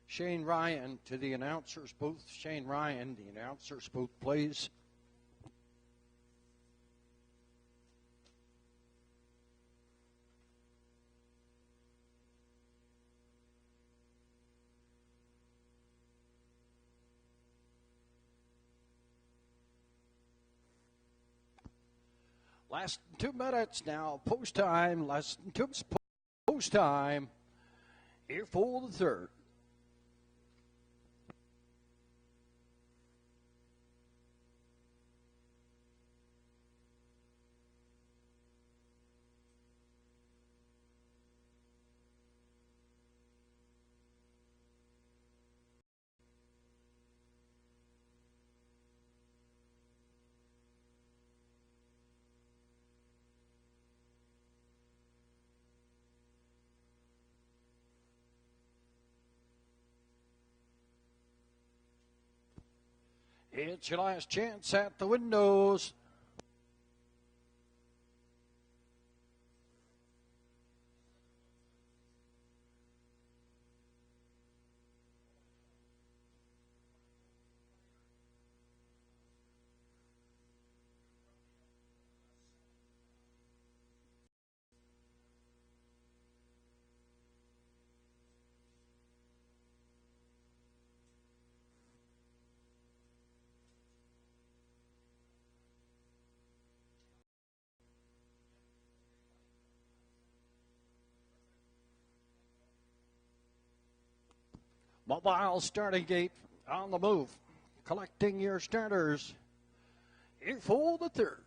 Shane Ryan to the announcer's booth. Shane Ryan, the announcer's booth, please. Last 2 minutes now, post time. Less than 2 minutes post time. Here for the third. It's your last chance at the windows. Mobile starting gate on the move. Collecting your starters. Here for the third.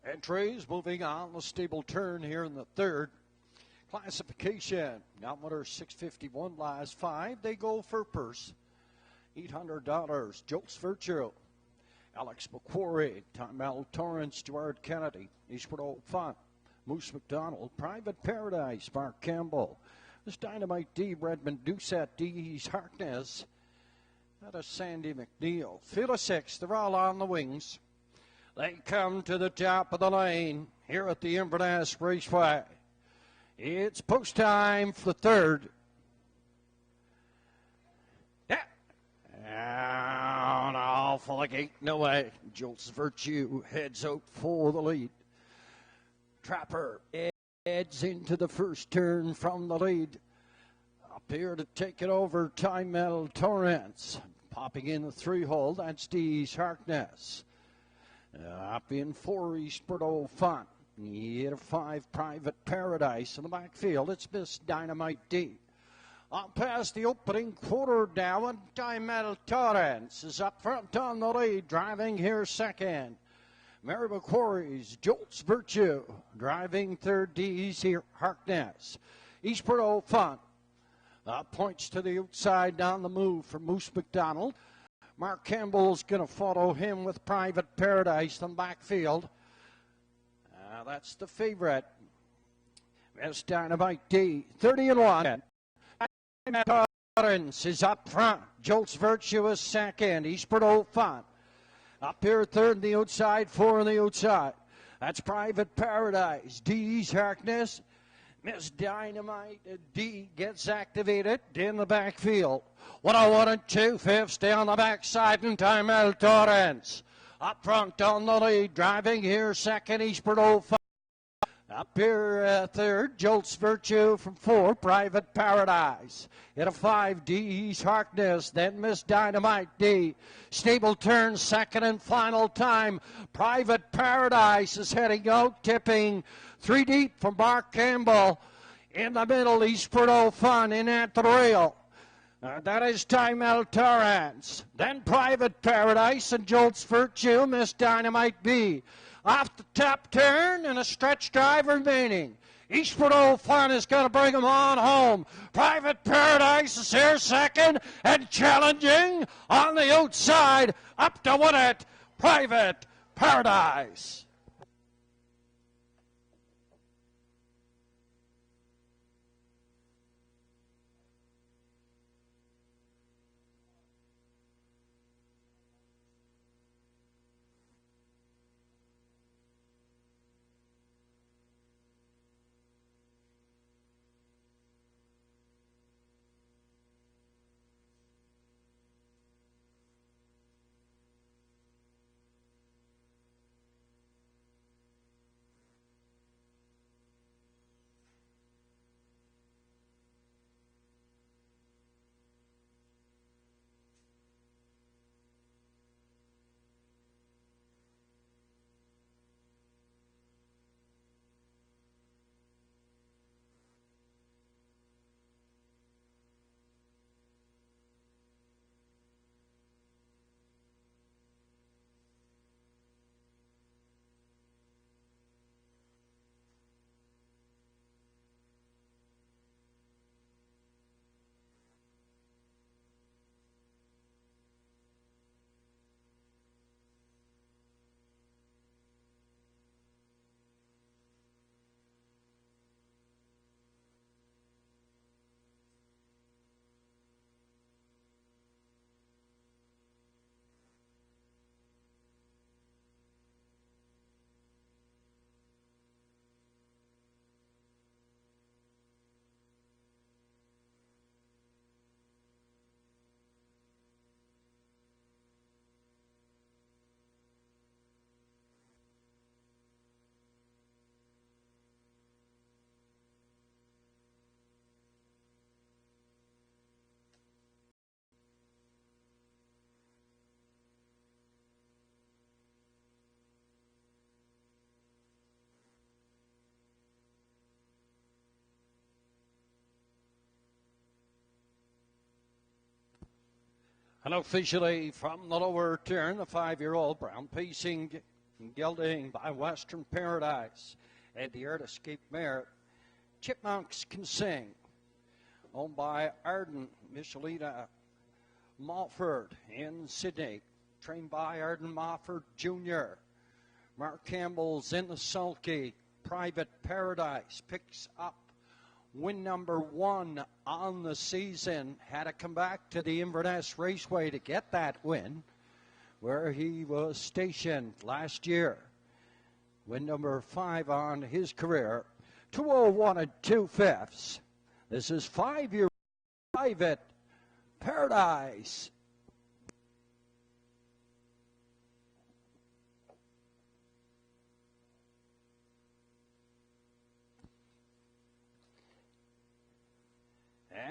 Entries moving on the stable turn here in the third. Classification, now winner 651 last 5. They go for purse. $800. Jolt's Virtue. Alex McQuarrie, Tom L. Torrance, Gerard Kennedy, Eastwood Old Fun, Moose McDonald, Private Paradise, Mark Campbell. This Dynamite D, Redmond Doucette, D's Harkness. That is Sandy McNeil. Field of 6, they're all on the wings. They come to the top of the lane here at the Inverness Raceway. It's post time for the third. Yeah. Down off of the gate, no way. Jolt's Virtue heads out for the lead. Trapper heads into the first turn from the lead. Up here to take it over, Time L. Torrance. Popping in the 3-hole, that's D's Harkness. Up in 4, Eastwood Old Fun. Here 5, Private Paradise. In the backfield, it's Miss Dynamite D. On past the opening quarter now, and Time L. Torrance is up front on the lead, driving here second. Mary McQuarrie's Jolt's Virtue, driving third. D's here, Harkness. Eastwood Old Fun. Points to the outside down the move for Moose McDonald. Mark Campbell's going to follow him with Private Paradise on backfield. That's the favorite. Miss Dynamite D, 30-1. Torrance is up front. Jolt's Virtue is second. Eastwood Old Fun. Up here third on the outside, 4 on the outside. That's Private Paradise. D's Harkness. Miss Dynamite D gets activated in the backfield. 101 and 2/5 stay on the backside, and Time L. Torrance. Up front on the lead, driving here second, Eastwood Old Fun. Up here third, Jolt's Virtue from 4, Private Paradise. At a 5, D's Harkness, then Miss Dynamite D. Stable turn, second and final time. Private Paradise is heading out, tipping 3 deep from Mark Campbell. In the middle, Eastwood Old Fun in at the rail. That is Time El Torrance. Then Private Paradise and Jolt's Virtue, Miss Dynamite B. Off the top turn and a stretch drive remaining. Eastwood Old Fun is going to bring them on home. Private Paradise is here second and challenging on the outside. Up to win it, Private Paradise. And officially from the lower turn, the 5-year-old Brown Pacing gelding by Western Paradise. And the Earth Escape mare, Chipmunks Can Sing. Owned by Arden Michelina Mofford in Sydney. Trained by Arden Mofford Jr. Mark Campbell's in the sulky. Private Paradise picks up win number 1 on the season. Had to come back to the Inverness Raceway to get that win, where he was stationed last year. Win number 5 on his career. 201 2/5. This is 5-year Private Paradise.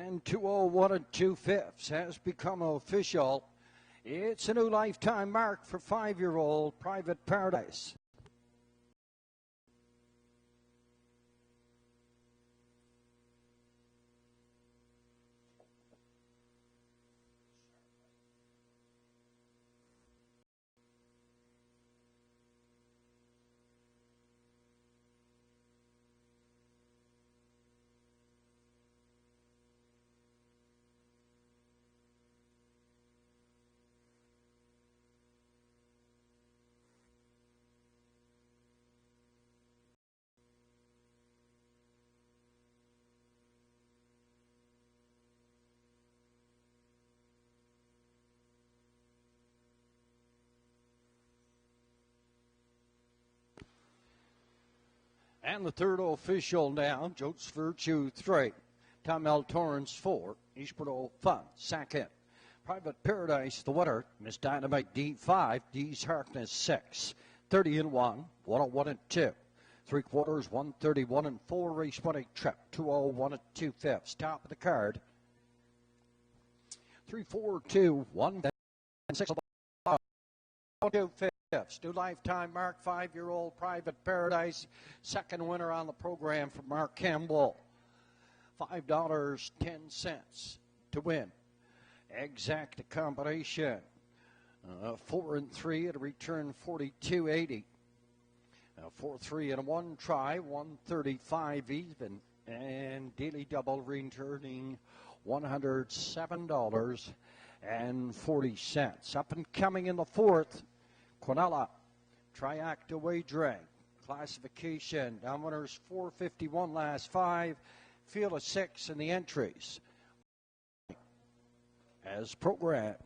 And 201 2/5 has become official. It's a new lifetime mark for 5-year-old Private Paradise. And the third official now, Jolt's Virtue 3, Tom L. Torrance 4, Eastwood Old Fun 2nd. Private Paradise, the winner, Miss Dynamite D5, D's Harkness 6, 30 and 1, 101 and 2. 3/4, 131 and 4, race winning trip, 201 and 2/5. Top of the card. 3, 4, 2, 1, 6, 2/5. New lifetime mark, 5-year-old Private Paradise. Second winner on the program for Mark Campbell. $5.10 to win. Exact combination. 4 and 3 at a return 42.80. 4, 3 and a 1 try, 135 even. And daily double returning $107.40. Up and coming in the fourth, Quinella, Triacta Wagering. Classification, down winners 451 last 5, field of 6 in the entries. As programmed.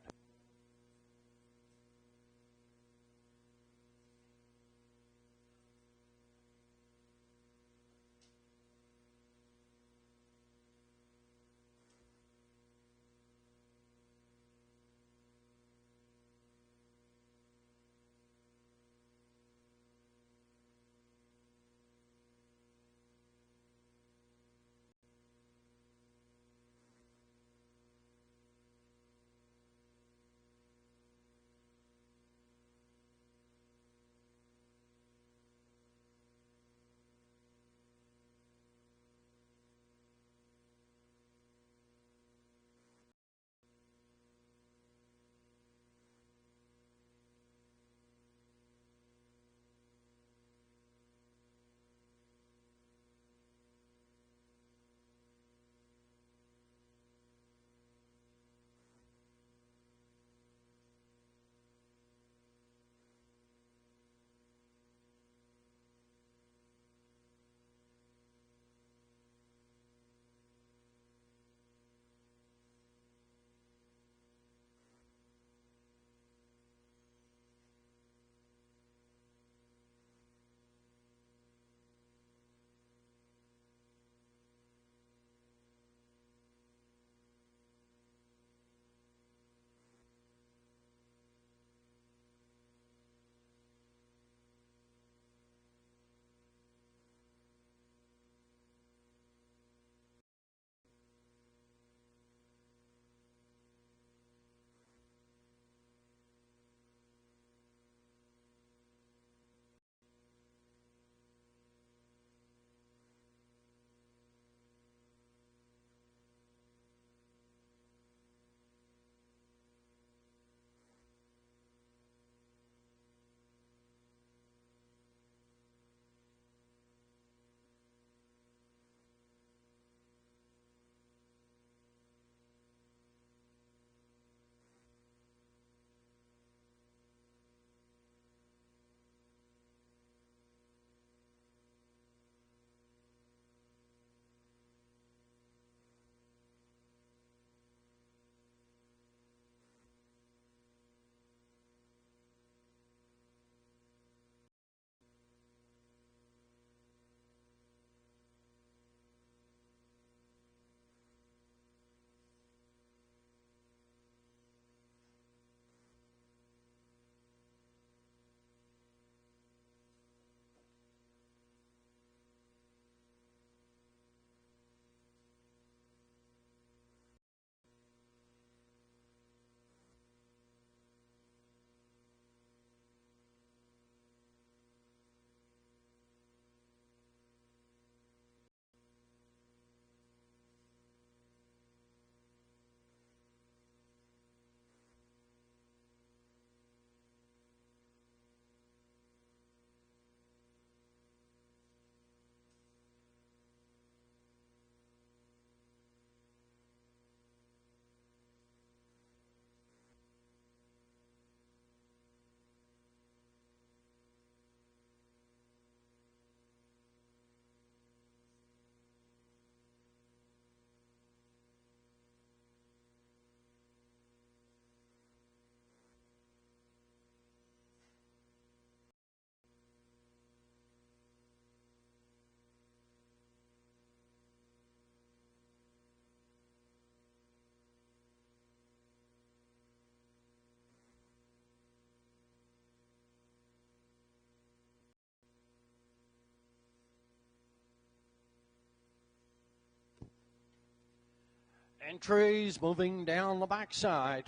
Entries moving down the backside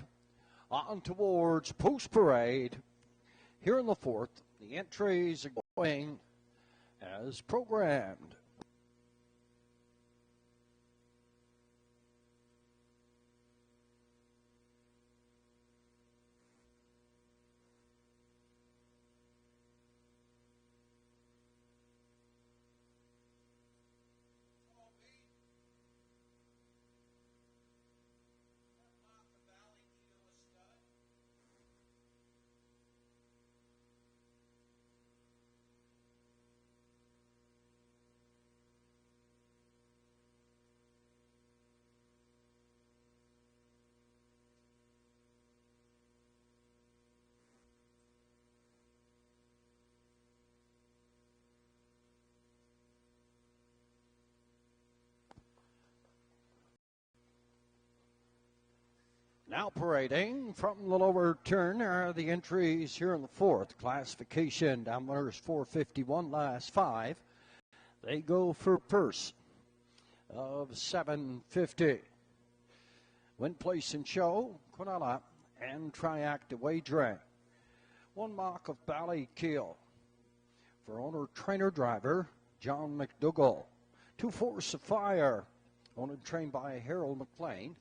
on towards Post Parade. Here in the fourth, the entries are going as programmed. Operating from the lower turn are the entries here in the fourth classification. Downwinners 451, last 5. They go for a purse of $750. Win, place, and show, Quinella and Triac Wagering. 1 mock of Ballykeel for owner, trainer, driver John McDougall. 2 Force of Fire, owned and trained by Harold McLean.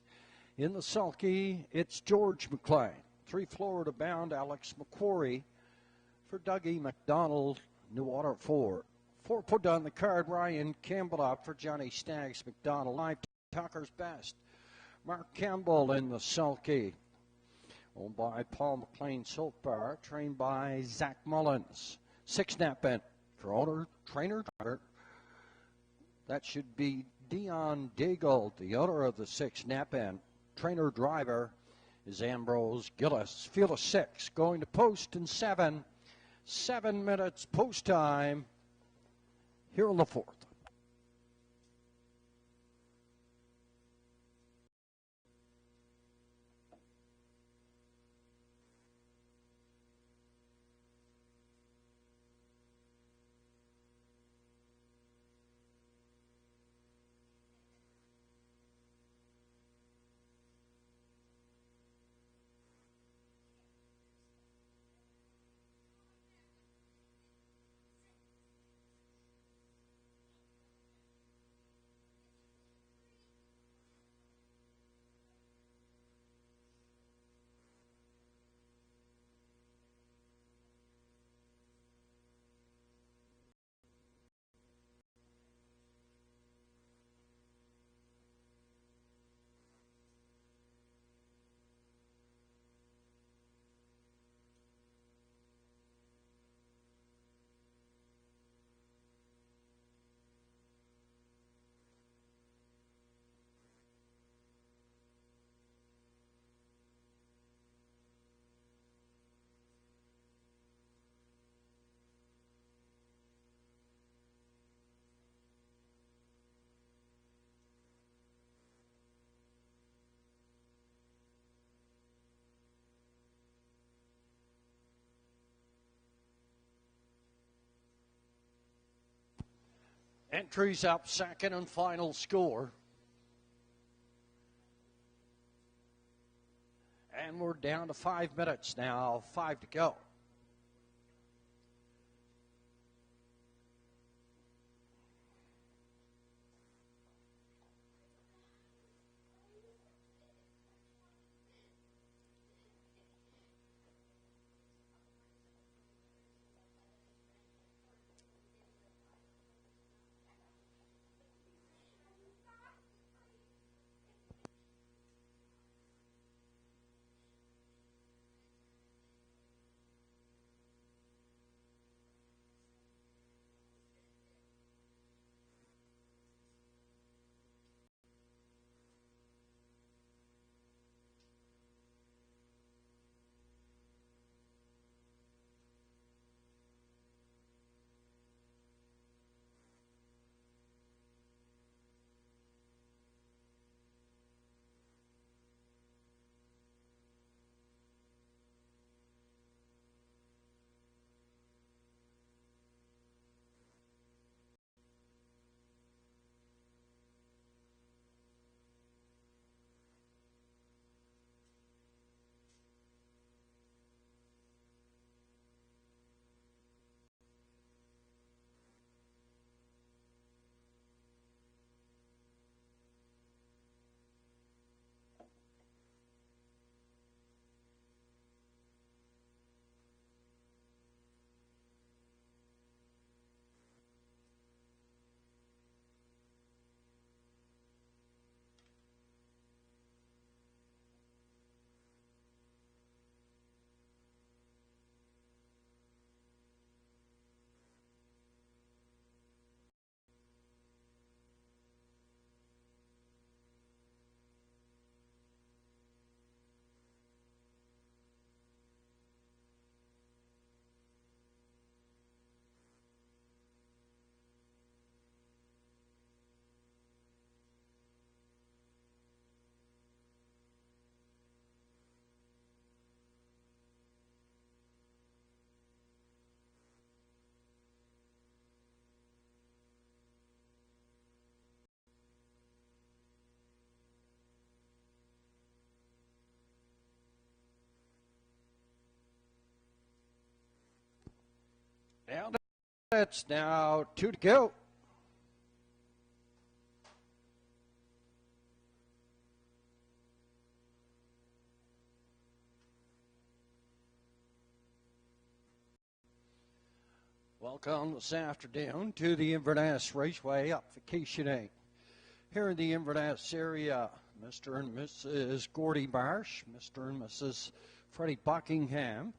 In the sulky, it's George McLean. 3 Florida Bound, Alex McQuarrie for Dougie McDonald, New Water 4. 4 put on the card, Ryan Campbell up for Johnny Staggs McDonald. 5 Tucker's Best, Mark Campbell in the sulky. Owned by Paul McLean Soap Bar, trained by Zach Mullins. 6 Snap In for owner, trainer, driver. That should be Dion Daigle, the owner of the 6 Snap In. Trainer driver is Ambrose Gillis. Field of 6 going to post in 7. 7 minutes post time here in the fourth. Entries up, second and final score. And we're down to 5 minutes now, 5 to go. Down to it's now 2 to go. Welcome this afternoon to the Inverness Raceway up vacationing. Here in the Inverness area, Mr. and Mrs. Gordy Marsh, Mr. and Mrs. Freddie Buckingham,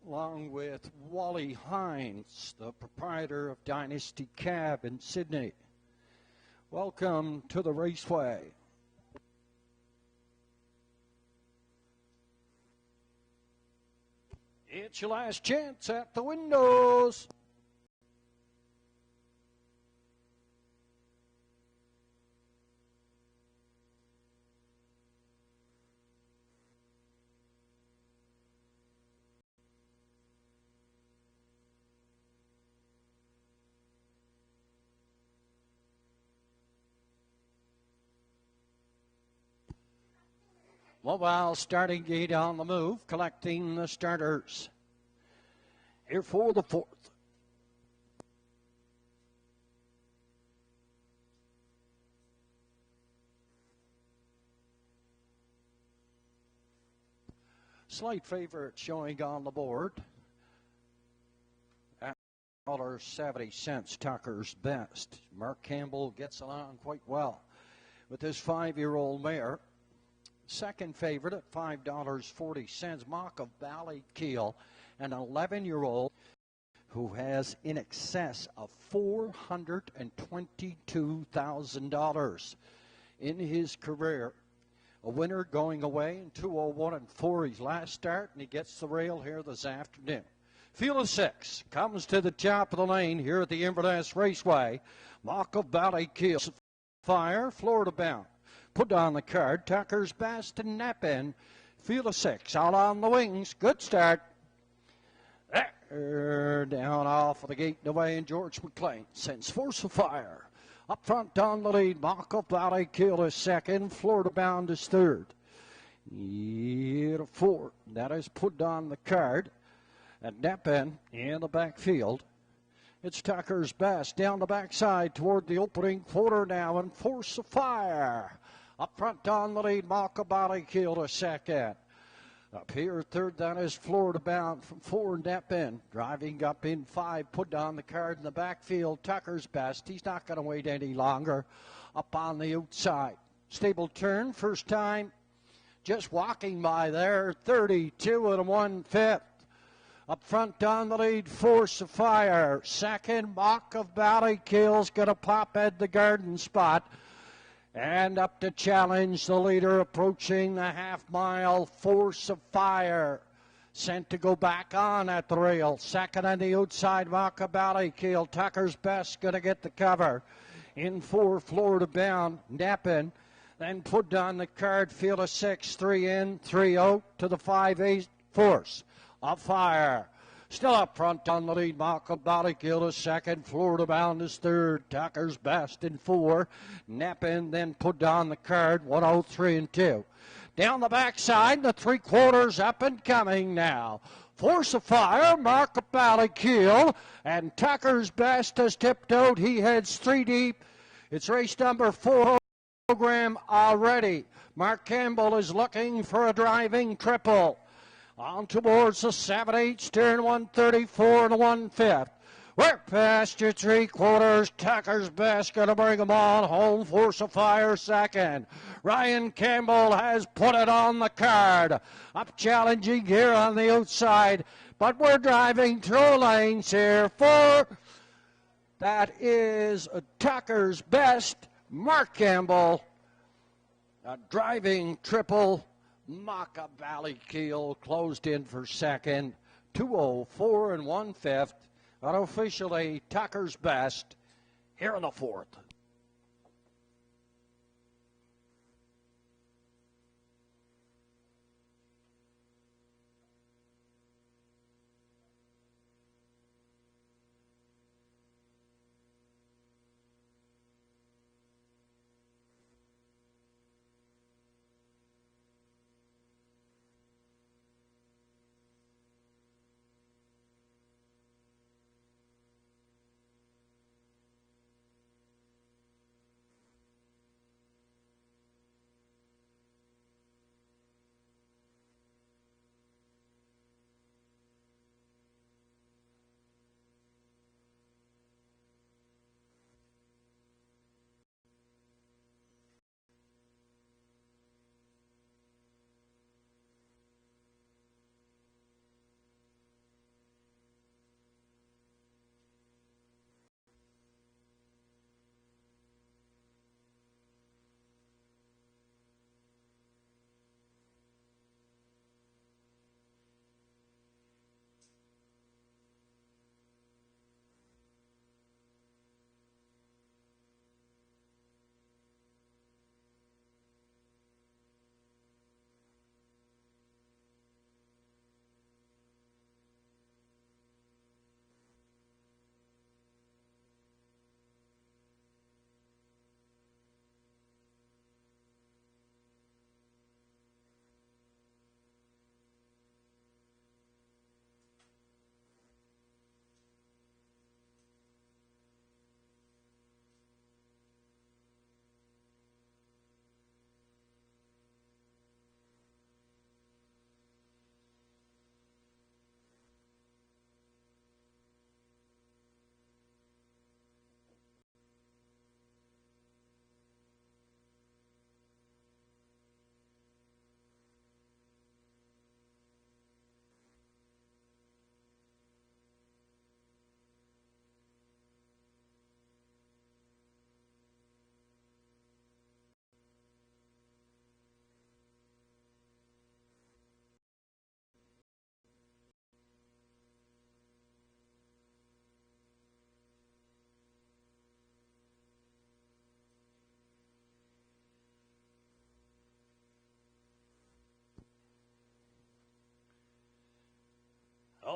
along with Wally Hines, the proprietor of Dynasty Cab in Sydney. Welcome to the Raceway. It's your last chance at the windows. Mobile starting gate on the move, collecting the starters. Here for the fourth. Slight favorite showing on the board. $1.70 Tucker's Best. Mark Campbell gets along quite well with his 5-year-old mare. Second favorite at $5.40, Mock of Ballykeel, an 11-year-old who has in excess of $422,000 in his career. A winner going away in 2:01 his last start, and he gets the rail here this afternoon. Field of 6 comes to the top of the lane here at the Inverness Raceway. Mock of Ballykeel, Fire, Florida bound. Put on the card, Tucker's Best and Neppin. Field of 6, out on the wings. Good start. Down off of the gate and away, and George McLean sends Force of Fire. Up front on the lead, Mock of Ballykeel is second. Florida bound is third. Year 4, that is put on the card. And Neppin in the backfield. It's Tucker's Best down the backside toward the opening quarter now, and Force of Fire. Up front on the lead, Mock of Ballykeel to second. Up here, third, that is Florida bound from 4, Neppin. Driving up in 5, put on the card in the backfield, Tucker's Best. He's not going to wait any longer. Up on the outside. Stable turn, first time. Just walking by there, 32 1/5. Up front on the lead, Force of Fire. Second, Mock of Ballykeel's going to pop at the garden spot. And up to challenge the leader, approaching the half-mile, Force of Fire. Sent to go back on at the rail. Second on the outside, Mock of Ballykeel. Tucker's Best going to get the cover. In 4, Florida bound, Neppin. Then put on the card, Field of 6, 3 in, 3 out to the 5-8, Force of Fire. Still up front on the lead, Mock of Ballykeel is second. Florida bound is third. Tucker's Best in 4. Neppin then put on the card, 103 and 2. Down the backside, the 3/4 up and coming now. Force of Fire, Mock of Ballykeel, and Tucker's Best has tipped out. He heads 3 deep. It's race number 4 program already. Mark Campbell is looking for a driving triple. On towards the 7/8, turn 134 and 1/5. We're past your 3/4. Tucker's Best going to bring them on home. Force of Fire second. Ryan Campbell has put it on the card. Up challenging here on the outside. But we're driving through lanes here for, that is Tucker's Best. Mark Campbell, a driving triple. Mock of Ballykeel closed in for second. 2:04 and 1/5. Unofficially, Tucker's Best here in the 4th.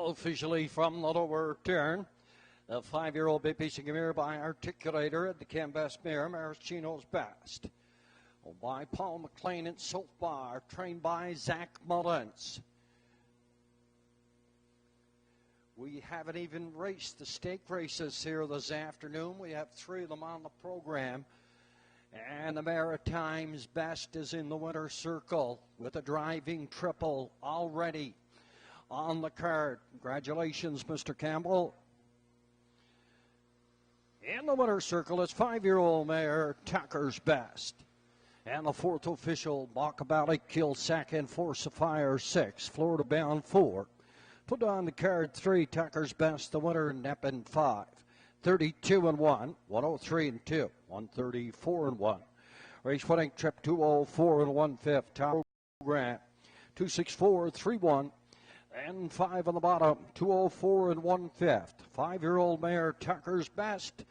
officially from the lower turn. The 5-year-old baby Sigmir by Articulator at the Canvas Mare, Maraschino's Best. By Paul McLean and Salt Bar, trained by Zach Mullins. We haven't even raced the stake races here this afternoon. We have 3 of them on the program. And the Maritime's Best is in the winner's circle with a driving triple already on the card. Congratulations, Mr. Campbell. In the winner's circle is 5-year-old mare Tucker's Best. And the 4th official, Bockabally Kill second, Force of Fire 6, Florida Bound 4. Put on the card 3, Tucker's Best, the winner, Neppin 5. 32-1, 103-2, 134-1. Race winning trip 204 1/5. Top program 264-3-1 and 5 on the bottom 204 1/5. 5-year-old mare Tucker's Best.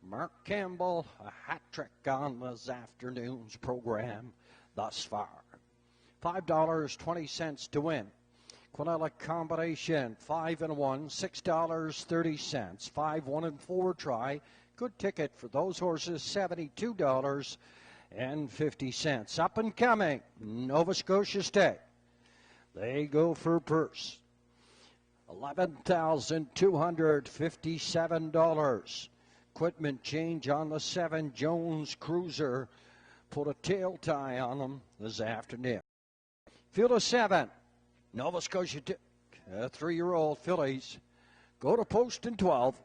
Mark Campbell, a hat trick on this afternoon's program thus far. $5.20 to win. Quinella combination 5-1, $6.30. 5, 1, and 4 try. Good ticket for those horses, $72.50. Up and coming, Nova Scotia State. They go for purse. $11,257. Equipment change on the 7 Jones Cruiser. Put a tail tie on them this afternoon. Field of 7. Nova Scotia 3-year-old fillies. Go to post in 12.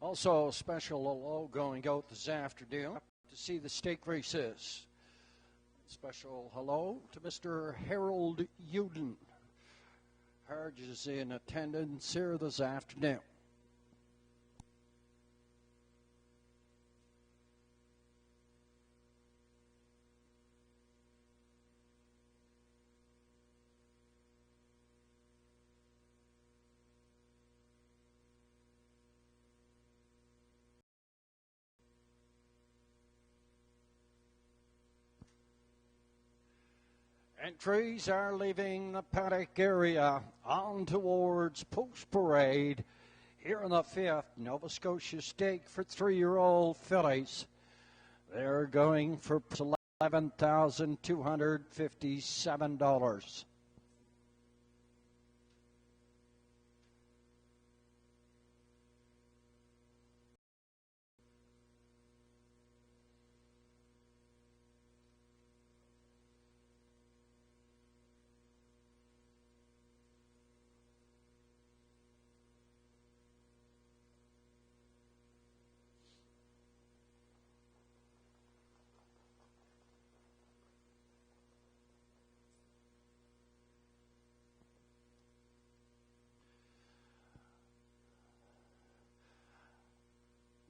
Also, a special hello going out this afternoon to see the stake races. Special hello to Mr. Harold Uden. Harge is in attendance here this afternoon. Entries are leaving the paddock area on towards Post Parade. Here in the 5th, Nova Scotia Stake for 3-year-old fillies. They're going for $11,257.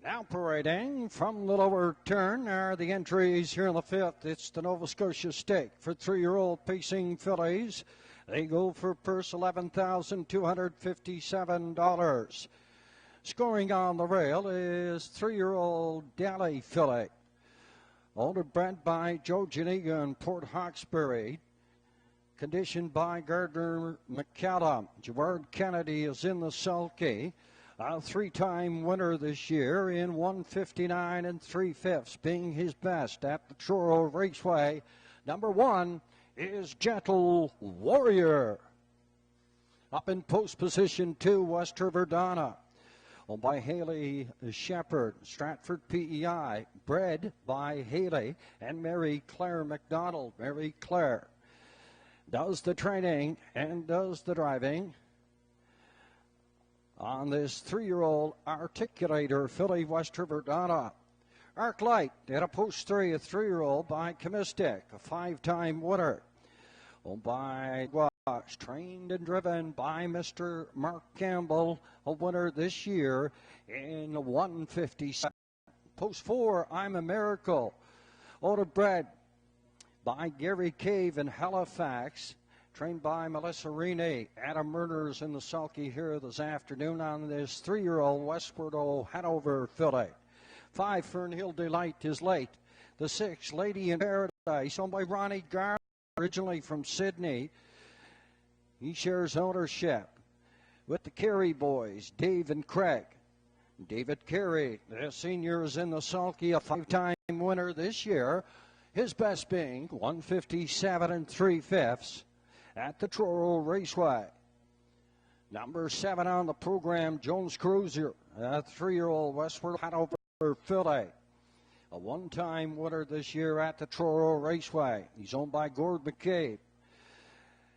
Now parading from the lower turn are the entries here in the 5th. It's the Nova Scotia Stake for 3-year-old pacing fillies. They go for purse $11,257. Scoring on the rail is 3-year-old Dally filly. Older bred by Joe Janiga in Port Hawkesbury. Conditioned by Gardner McCallum. Gerard Kennedy is in the sulky. A 3-time winner this year in 159 3/5, being his best at the Truro Raceway. Number 1 is Gentle Warrior. Up in post position 2, Wester Verdana. Owned by Haley Shepherd, Stratford PEI, bred by Haley and Mary Claire McDonald. Mary Claire does the training and does the driving on this 3-year-old articulator filly, Wester Verdana. Arc Light at a post 3, a 3-year-old by Comistic, a 5-time winner. Owned by Gouache, trained and driven by Mr. Mark Campbell, a winner this year in 157. Post 4, I'm a Miracle. Older bred by Gary Cave in Halifax. Trained by Melissa Rini. Adam Murners in the sulky here this afternoon on this 3-year-old Westward Hanover filly. 5, Fernhill Delight is late. The 6, Lady in Paradise, owned by Ronnie Garner, originally from Sydney. He shares ownership with the Carey boys, Dave and Craig. David Carey, the senior, is in the sulky, a 5-time winner this year. His best being 157 3/5 at the Truro Raceway. Number 7 on the program, Jones Cruiser, a 3-year-old Westward Hanover filly. A 1-time winner this year at the Truro Raceway. He's owned by Gord McCabe.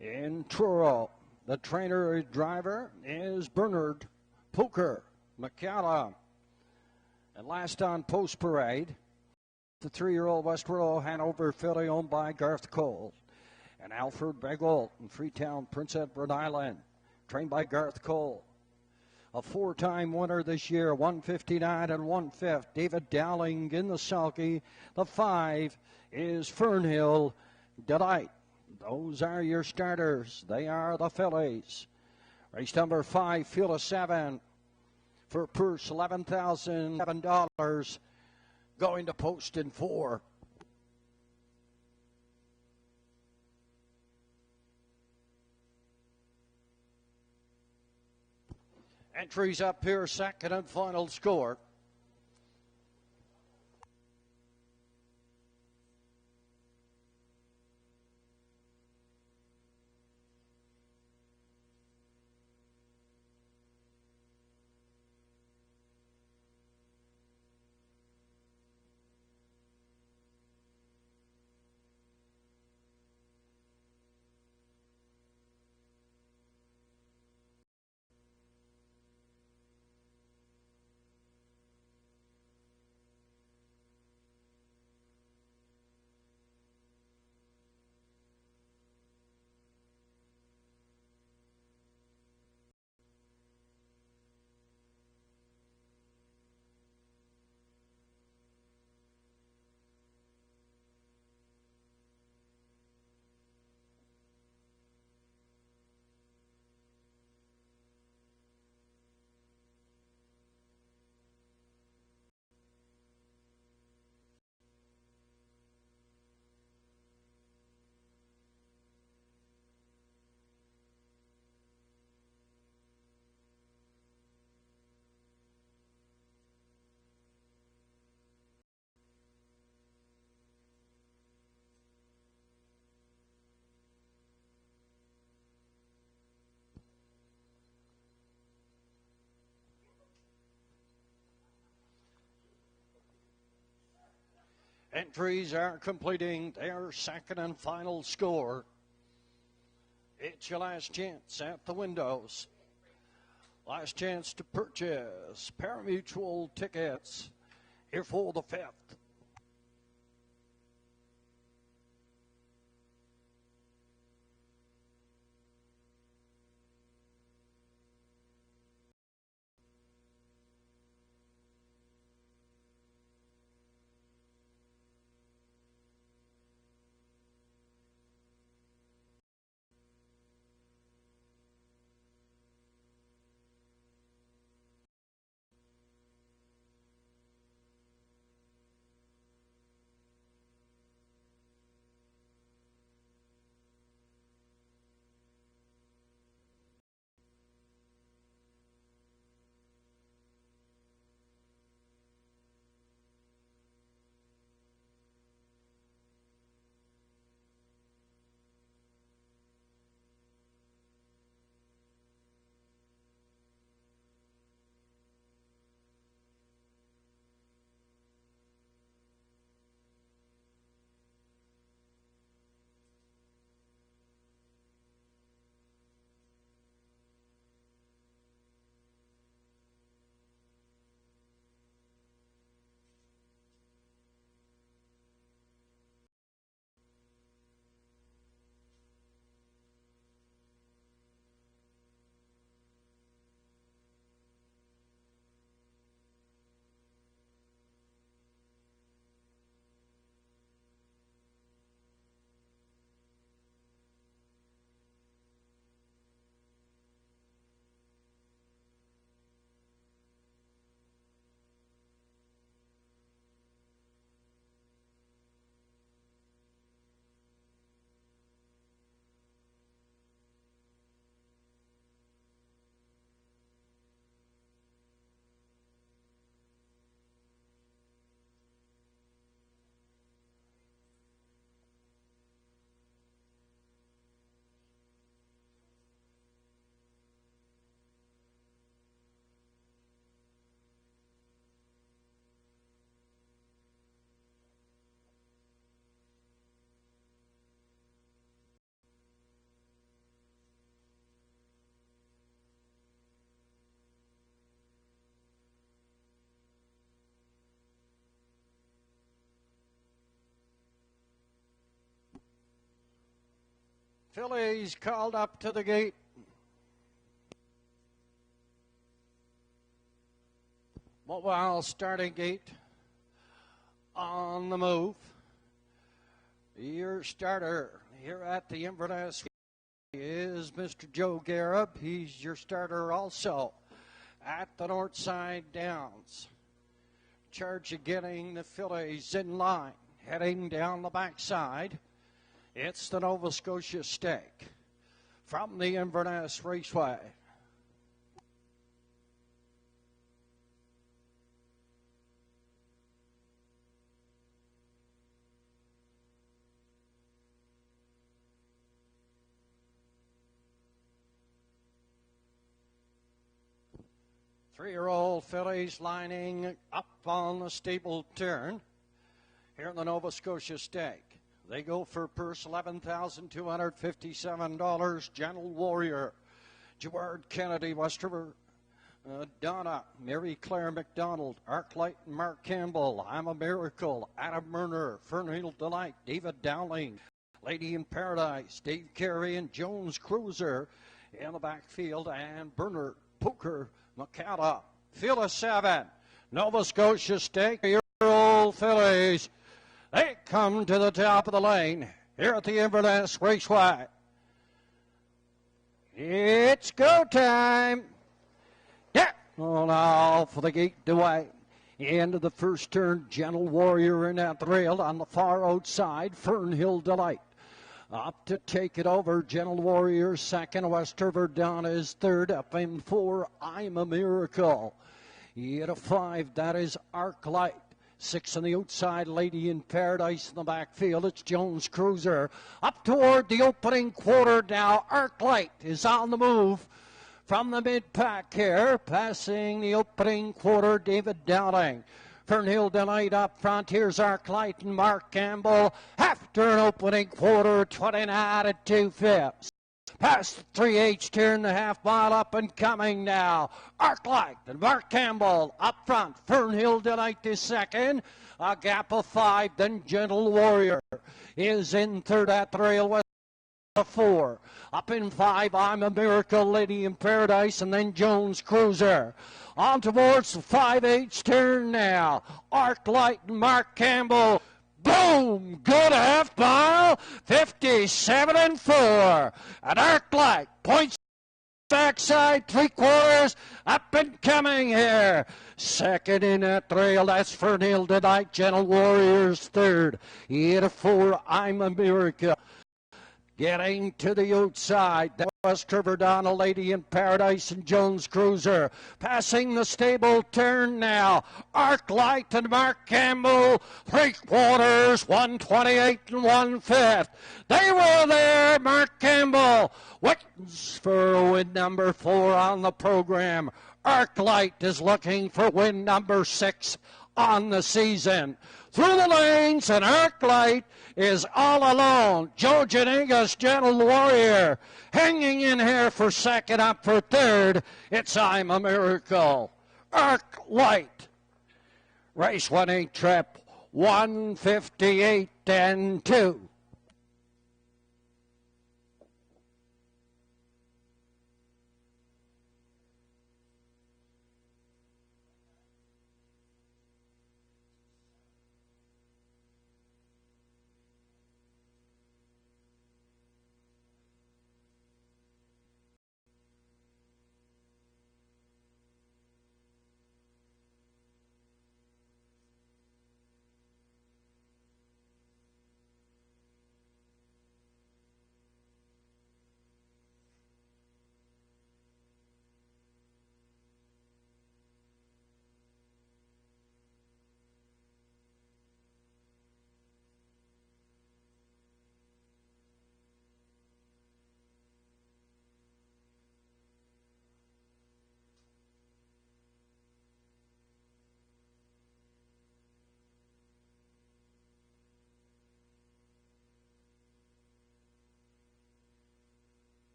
In Truro, the trainer and driver is Bernard Poker McCallum. And last on Post Parade, the 3-year-old Westward Hanover filly owned by Garth Cole. And Alfred Begolt in Freetown, Prince Edward Island, trained by Garth Cole. A 4-time winner this year, 159 1/5. David Dowling in the sulky. The 5 is Fernhill Delight. Those are your starters. They are the fillies. Race number 5, field of 7 for purse $11,007. Going to post in 4. Entries up here, second and final score. Entries are completing their second and final score. It's your last chance at the windows. Last chance to purchase pari-mutuel tickets here for the 5th. Fillies called up to the gate. Mobile starting gate on the move. Your starter here at the Inverness is Mr. Joe Garib. He's your starter also at the North Side Downs. Charge of getting the fillies in line, heading down the backside. It's the Nova Scotia Stake from the Inverness Raceway. Three-year-old fillies lining up on the stable turn here in the Nova Scotia Stake. They go for purse $11,257. Gentle Warrior, Gerard Kennedy, West River, Donna, Mary Claire McDonald, Arclight and Mark Campbell, I'm a Miracle, Adam Murner, Fernhill Delight, David Dowling, Lady in Paradise, Dave Carey and Jones Cruiser in the backfield, and Bernard Poker McCalla. Field of 7, Nova Scotia Stake, year-old fillies. They come to the top of the lane here at the Inverness Raceway. It's go time. Yeah. Oh, now for the gate to wide. Into the first turn, Gentle Warrior in that rail on the far outside, Fernhill Delight. Up to take it over, Gentle Warrior second, West River Dawn is third, up in 4, I'm a Miracle. At a 5, that is Arclight. 6 on the outside, Lady in Paradise in the backfield. It's Jones Cruiser. Up toward the opening quarter now. Arclight is on the move from the mid-pack here. Passing the opening quarter, David Dowling. Fernhill Delight up front. Here's Arclight and Mark Campbell. After an opening quarter, 29 and 2/5. Past the 3H turn, the half mile up and coming now. Arclight and Mark Campbell up front. Fernhill Delight is second. A gap of 5. Then Gentle Warrior is in third at the rail. 4. Up in 5, I'm a Miracle, Lady in Paradise, and then Jones Cruiser. On towards the 5H turn now. Arclight and Mark Campbell. Boom! Good half mile. 57 and 4. And Arclight points backside 3/4 up and coming here. Second in that trail, that's Fernhill Delight. Gentle Warriors third. 8 of 4, I'm a Miracle. Getting to the outside, that was Trevor Donna, Lady in Paradise, and Jones Cruiser. Passing the stable turn now. Arclight and Mark Campbell, 3/4, 128 and 1/5. They were there, Mark Campbell. Waits for win number 4 on the program. Arclight is looking for win number 6 on the season. Through the lanes, and Arclight is all alone. Joe Janiga's Gentle Warrior hanging in here for second, up for third. It's I'm a Miracle. Arclight. Race 1-8 trip, 158 and 2.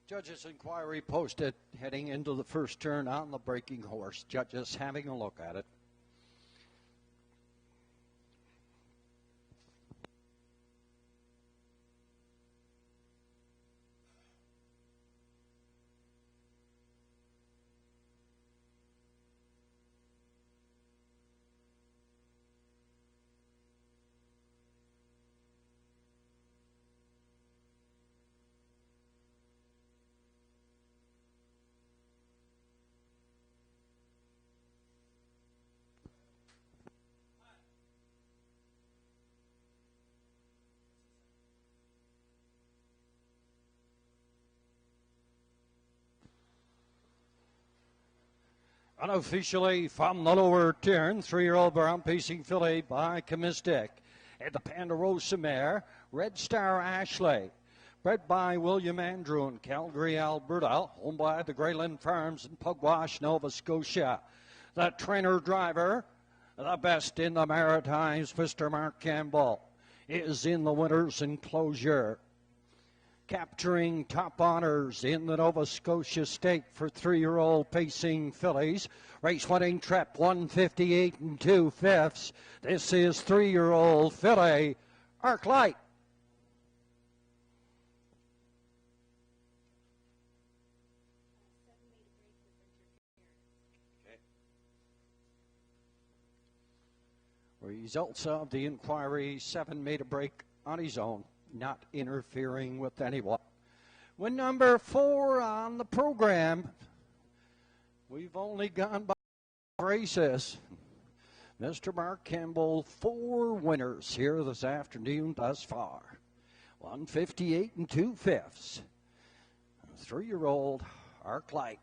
Judges' inquiry posted heading into the first turn on the breaking horse. Judges having a look at it. Unofficially from the lower turn, 3-year-old brown pacing filly by Comistic. At the Ponderosa mare, Red Star Ashley. Bred by William Andrew in Calgary, Alberta. Owned by the Greyland Farms in Pugwash, Nova Scotia. The trainer-driver, the best in the Maritimes, Mr. Mark Campbell, is in the winner's enclosure. Capturing top honors in the Nova Scotia Stake for 3-year-old pacing fillies. Race 1-8 trip, 158 and 2/5. This is 3-year-old filly, Arclight. Results of the inquiry, 7 made a break on his own, not interfering with anyone. Win number 4 on the program. We've only gone by races. Mr. Mark Campbell, 4 winners here this afternoon thus far. 158 and 2/5. 3-year-old Arclight.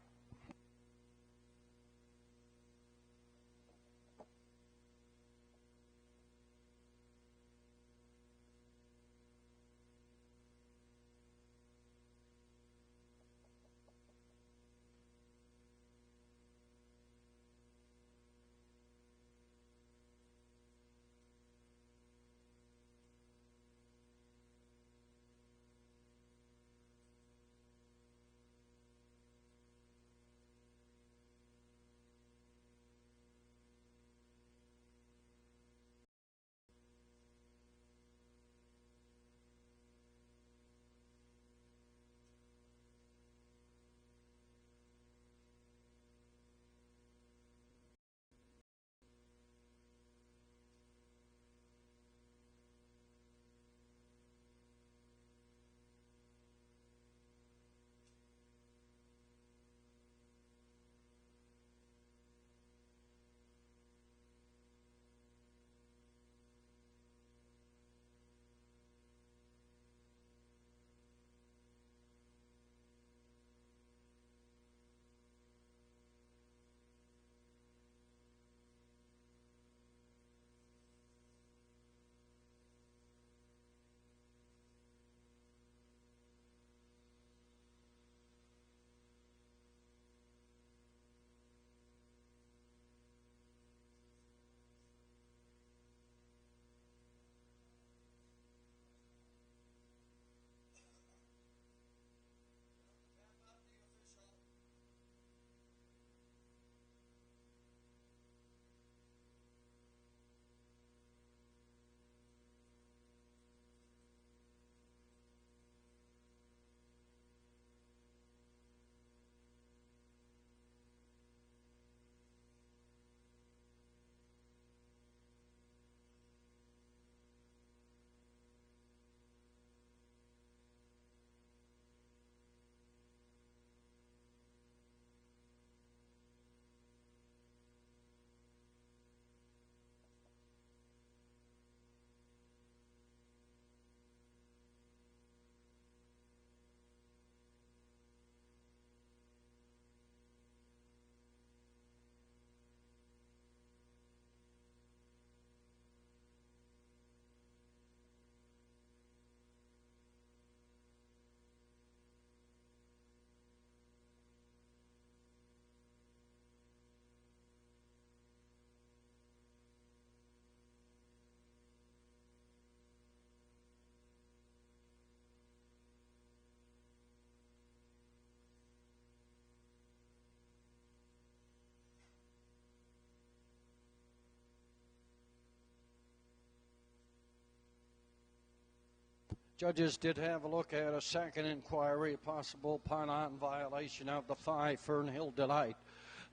Judges did have a look at a second inquiry, a possible pylon violation of the 5 Fernhill Delight.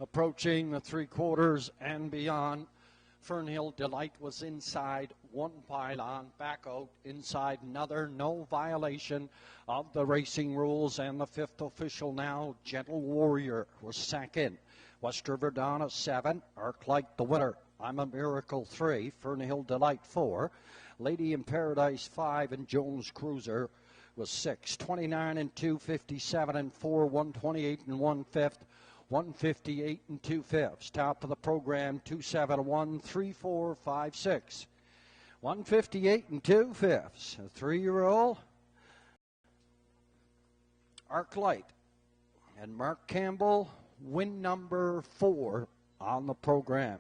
Approaching the 3/4 and beyond, Fernhill Delight was inside one pylon, back out inside another. No violation of the racing rules. And the 5th official now, Gentle Warrior, was second. West River Donna 7, Arclight the winner. I'm a Miracle 3, Fernhill Delight 4. Lady in Paradise 5, and Jones Cruiser was 6. 29 and 2, 57 and 4, 128 and 1/5, 158 and 2/5. Top of the program, 271, 3456. 158 and 2/5. A 3-year-old, Arclight. And Mark Campbell, win number 4 on the program.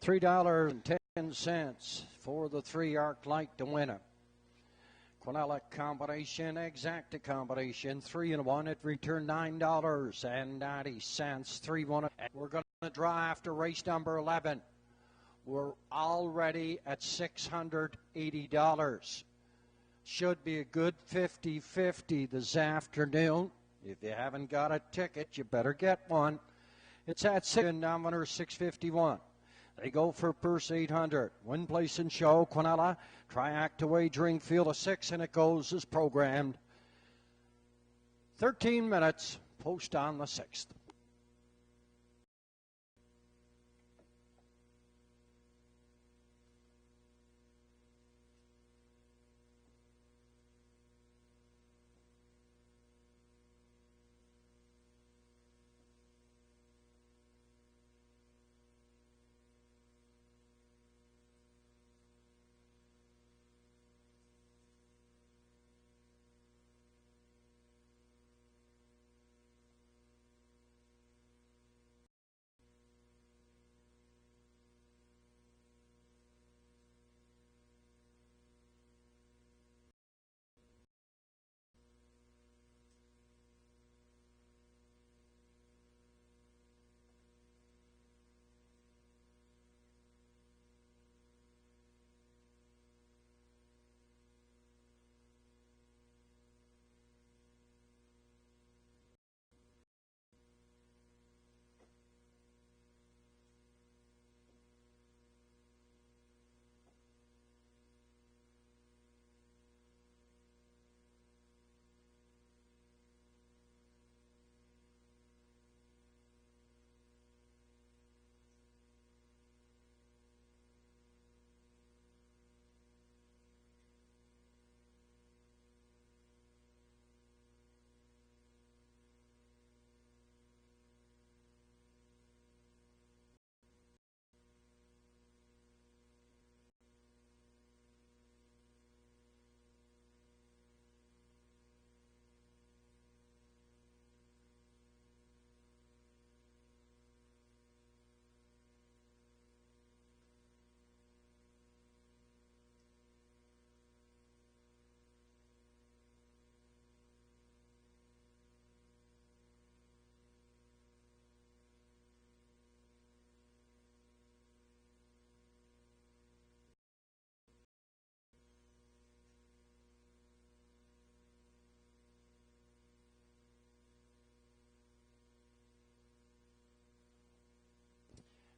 $3.10 for the 3 Arclight to win it. Quinella combination, exacta combination, 3 and 1. It returned $9.90. 3-1. We're going to draw after race number 11. We're already at $680. Should be a good 50-50 this afternoon. If you haven't got a ticket, you better get one. It's at 6 and nominator 651. They go for purse 800. Win, place, and show. Quinella, Triact wagering field of 6, and it goes as programmed. 13 minutes, post on the 6th.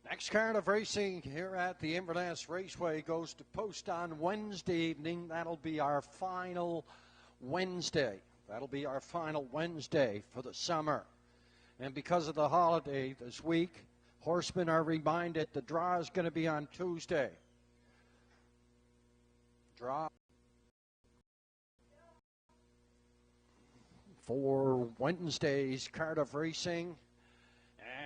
Next card of racing here at the Inverness Raceway goes to post on Wednesday evening. That'll be our final Wednesday. That'll be our final Wednesday for the summer. And because of the holiday this week, horsemen are reminded the draw is going to be on Tuesday. Draw for Wednesday's card of racing.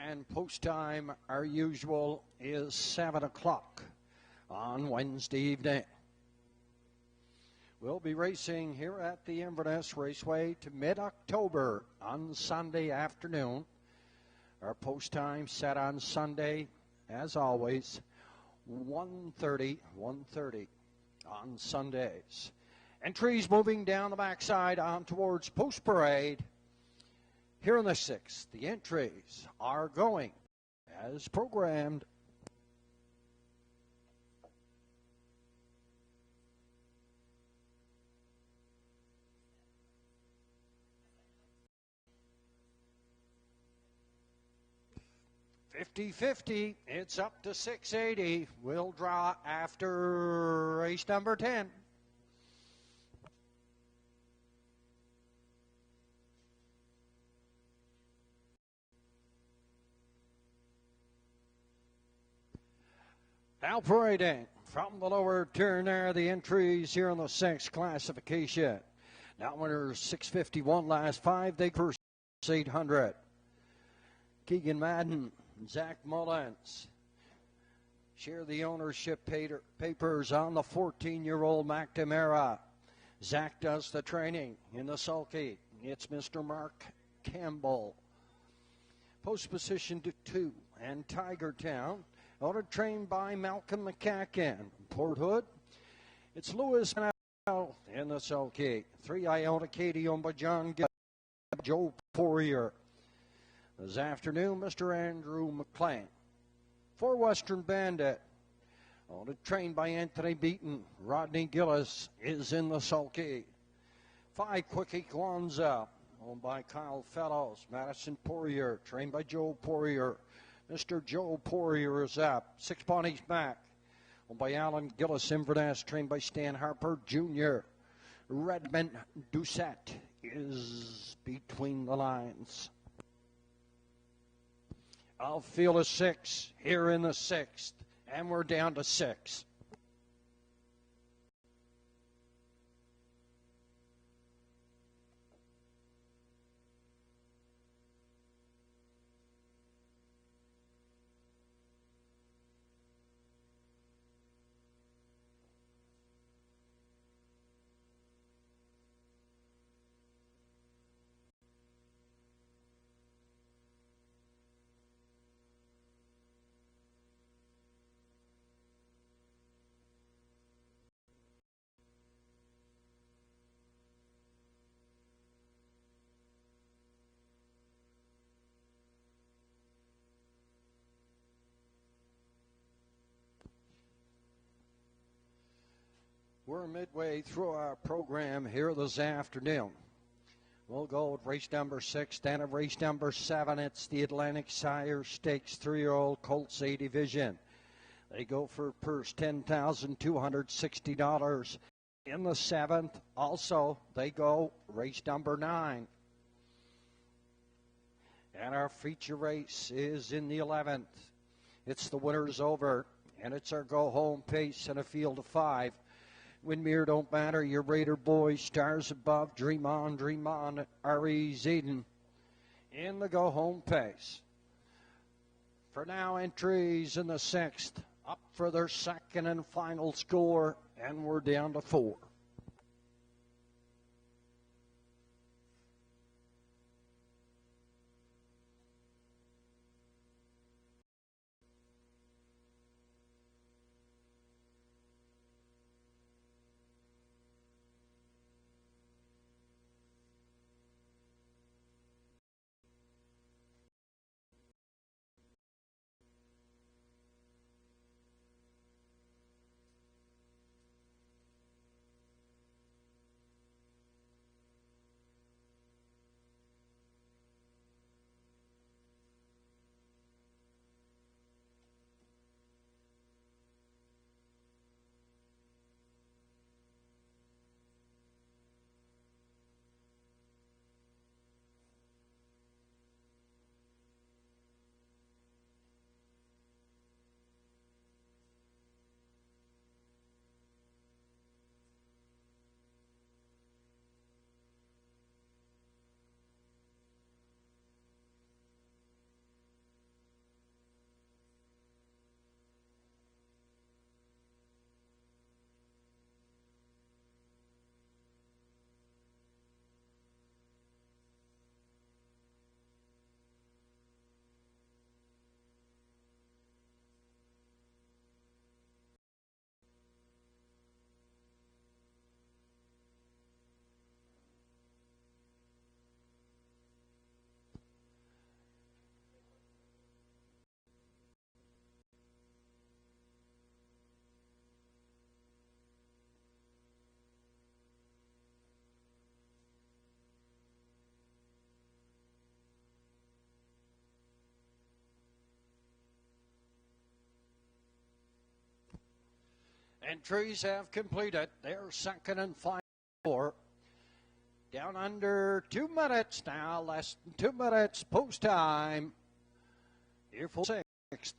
And post time, our usual, is 7 o'clock on Wednesday evening. We'll be racing here at the Inverness Raceway to mid-October on Sunday afternoon. Our post time set on Sunday, as always, 1:30 on Sundays. Entries moving down the backside on towards Post Parade. Here in the 6th, the entries are going as programmed. $50-50, it's up to $680. We'll draw after race number 10. Now parading from the lower turn there, the entries here in the 6th classification. Now winners 651 last 5, they first 800. Keegan Madden, Zach Mullins share the ownership papers on the 14-year-old McNamara. Zach does the training in the sulky. It's Mr. Mark Campbell. Post position to 2 and Tiger Town. Auto trained by Malcolm McCacken. Port Hood, it's Lewis now in the sulky. 3 Iota Katie owned by John Gill, Joe Poirier. This afternoon, Mr. Andrew McLean. 4 Western Bandit. Auto trained by Anthony Beaton. Rodney Gillis is in the sulky. 5 Quickie Kwanzaa, owned by Kyle Fellows. Madison Poirier, trained by Joe Poirier. Mr. Joe Poirier is up. 6 Ponies back. By Alan Gillis, Inverness, trained by Stan Harper Jr. Redmond Doucette is between the lines. I'll feel a 6 here in the 6th, and we're down to 6. We're midway through our program here this afternoon. We'll go with race number 6, then at race number 7. It's the Atlantic Sire Stakes 3-year-old Colts A Division. They go for purse $10,260. In the 7th, also, they go race number 9. And our feature race is in the 11th. It's the Winner's Over, and it's our go-home pace in a field of 5. Windmere Don't Matter, Your Raider Boys, Stars Above, Dream On, R.E. Zeden in the go-home pace. For now, entries in the 6th, up for their second and final score, and we're down to 4. Entries have completed their second and final score. Down under 2 minutes now, less than 2 minutes post time. Here for 6th.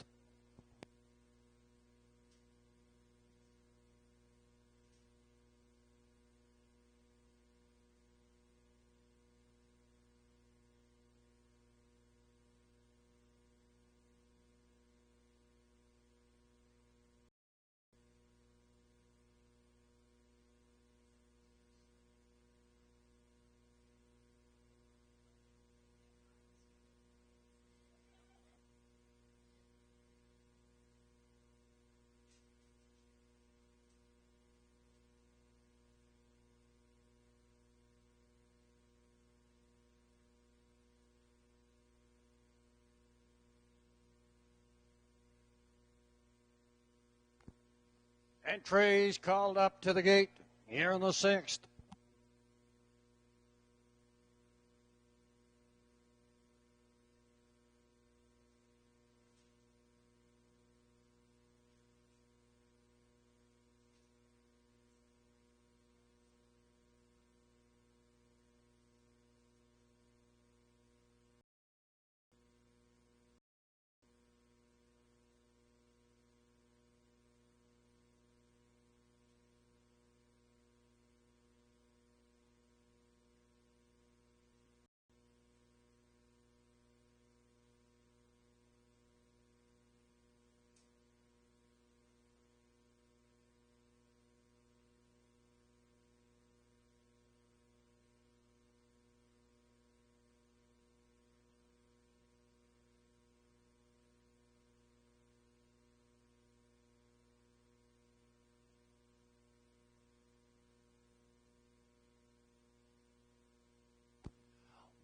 Entries called up to the gate here in the 6th.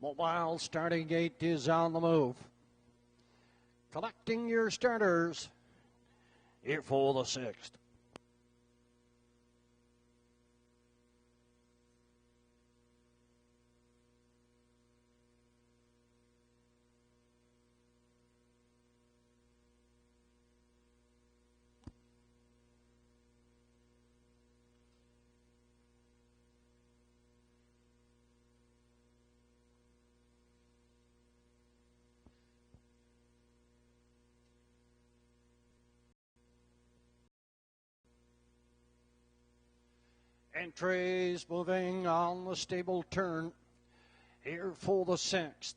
Mobile starting gate is on the move. Collecting your starters here for the 6th. Entries moving on the stable turn here for the 6th.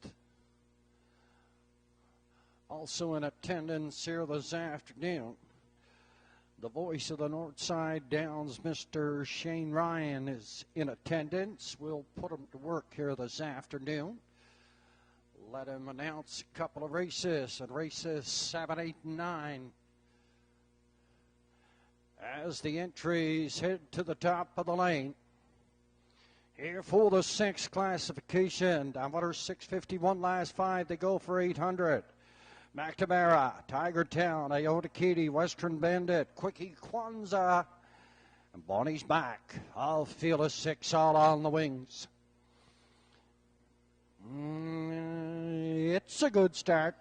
Also in attendance here this afternoon, the voice of the Northside Downs, Mr. Shane Ryan, is in attendance. We'll put him to work here this afternoon. Let him announce a couple of races, and races 7, 8, and 9. As the entries head to the top of the lane. Here for the 6th classification. Downwater 651 last 5. They go for 800. McNamara, Tiger Town, Iota Katie, Western Bandit, Quickie Kwanzaa, and Bonnie's back. I'll feel a 6 all on the wings. It's a good start.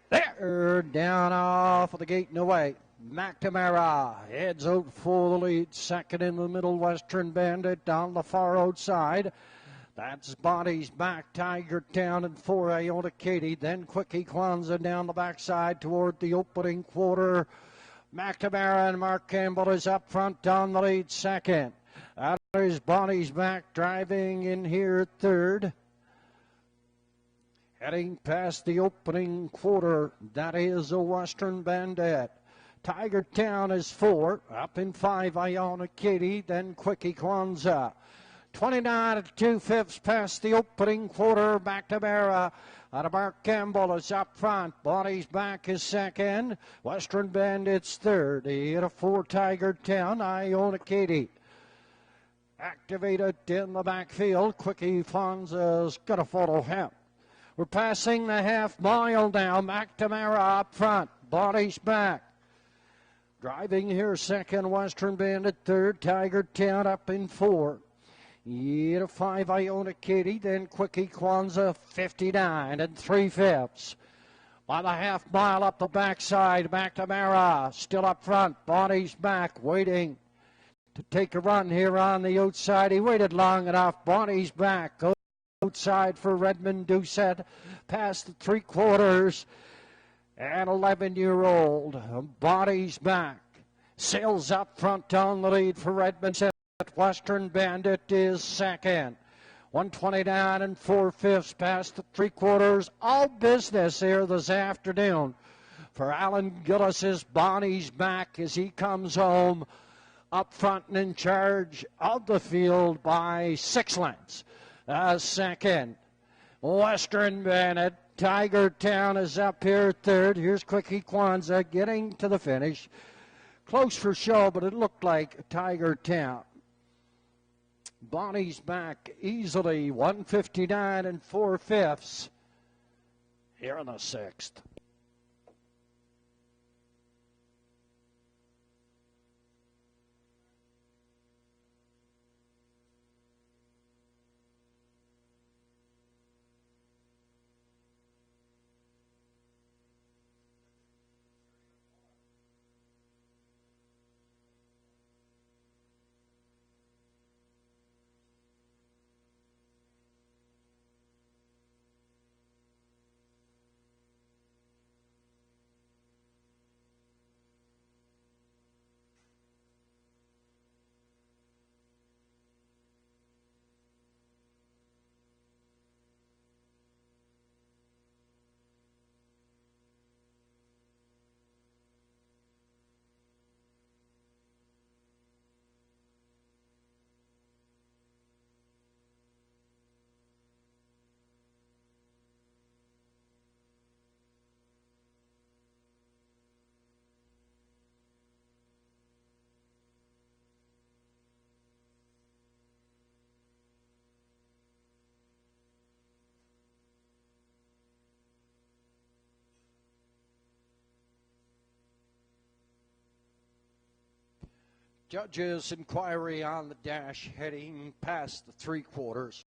There, down off of the gate and away. McNamara heads out for the lead. Second in the middle, Western Bandit down the far outside. That's Bonnie's back, Tiger Town, and 4 Iota Katie. Then Quickie Kwanzaa down the backside toward the opening quarter. McNamara and Mark Campbell is up front down the lead second. That is Bonnie's back driving in here third. Heading past the opening quarter, that is a Western Bandit. Tiger Town is 4. Up in 5, Iona Katie, then Quickie Kwanzaa. 29 2/5 past the opening quarter. McNamara out of Mark Campbell is up front. Bonnie's back is second. Western Bandit's third. He hit a 4, Tiger Town, Iona Katie. Activated in the backfield. Quickie Kwanzaa's going to follow him. We're passing the half mile now. McNamara up front. Bonnie's back. Driving here second, Western Bandit third. Tiger Town up in 4. He hit a 5, Iona Katie. Then Quickie Kwanzaa 59 3/5. By the half mile up the backside, McNamara still up front. Bonnie's back waiting to take a run here on the outside. He waited long enough. Bonnie's back. Outside for Redmond Doucette, past the 3/4, and 11-year-old. Bonnie's back. Sails up front down the lead for Redmond. Western Bandit is second. 129 4/5 past the 3/4. All business here this afternoon for Alan Gillis's Bonnie's back as he comes home up front and in charge of the field by 6 lengths. Second, Western Bandit. Tiger Town is up here third. Here's Quickie Kwanzaa getting to the finish. Close for show, but it looked like Tiger Town. Bonnie's back easily, 159 4/5 here in the 6th. Judges' inquiry on the dash heading past the 3/4.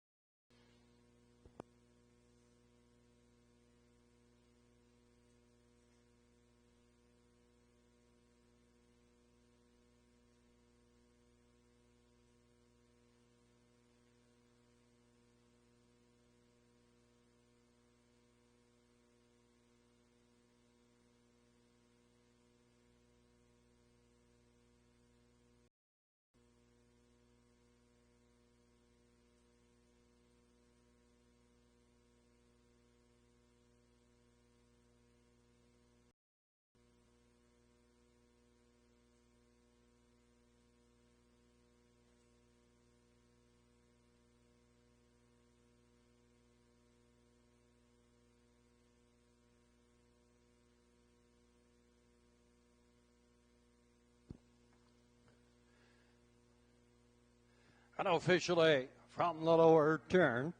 Unofficially from the lower turn,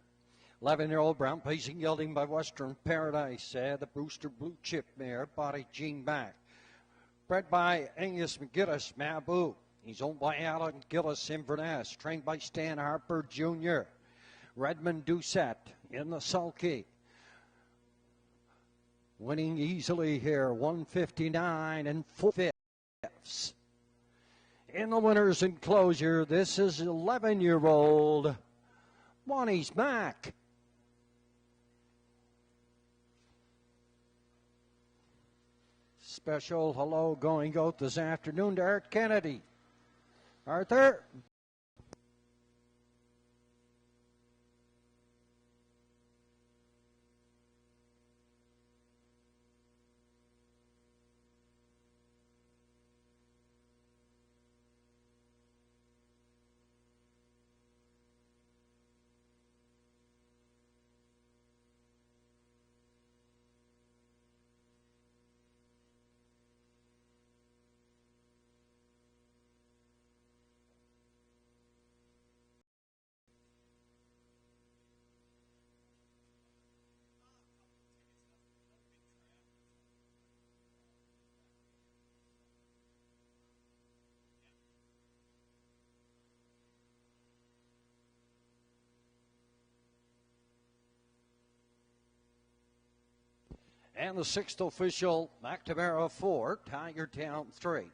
11-year-old brown pacing gelding by Western Paradise. The Brewster Blue Chip mare, body Gene back. Bred by Angus McGillis, Maboo. He's owned by Alan Gillis, Inverness. Trained by Stan Harper Jr. Redmond Doucette in the sulky. Winning easily here, 159 and 4/5. In the winner's enclosure, this is 11-year-old Bonnie's Mac. Special hello going goat this afternoon to Art Kennedy. Arthur. And the sixth official, McNamara 4, Tiger Town 3.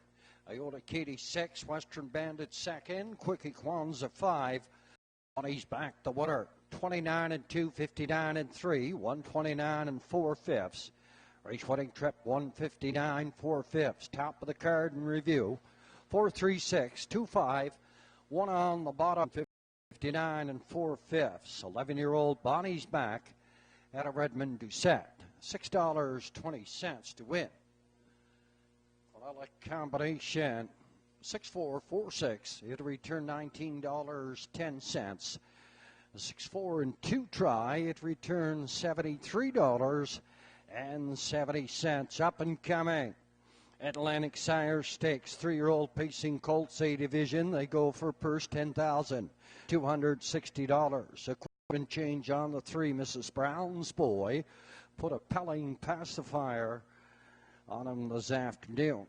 Iota Katie 6, Western Bandit 2nd, Quickie Kwanzaa 5. Bonnie's Back, the winner, 29 and 2, 59 and 3, 129 and 4/5. Race winning trip, 159, 4/5. Top of the card in review, 436, 25, one on the bottom, 59 and 4/5. 11-year-old Bonnie's Back at a Redmond Doucette. $6.20 to win. Well, I like combination 6-4-4-6. It'll return $19.10. 6-4 and 2 try. It returns $73.70. Up and coming. Atlantic Sire Stakes, 3-year-old pacing Colts A division. They go for purse $10,260. Equipment change on the 3. Mrs. Brown's Boy. Put a Pelling pacifier on him this afternoon.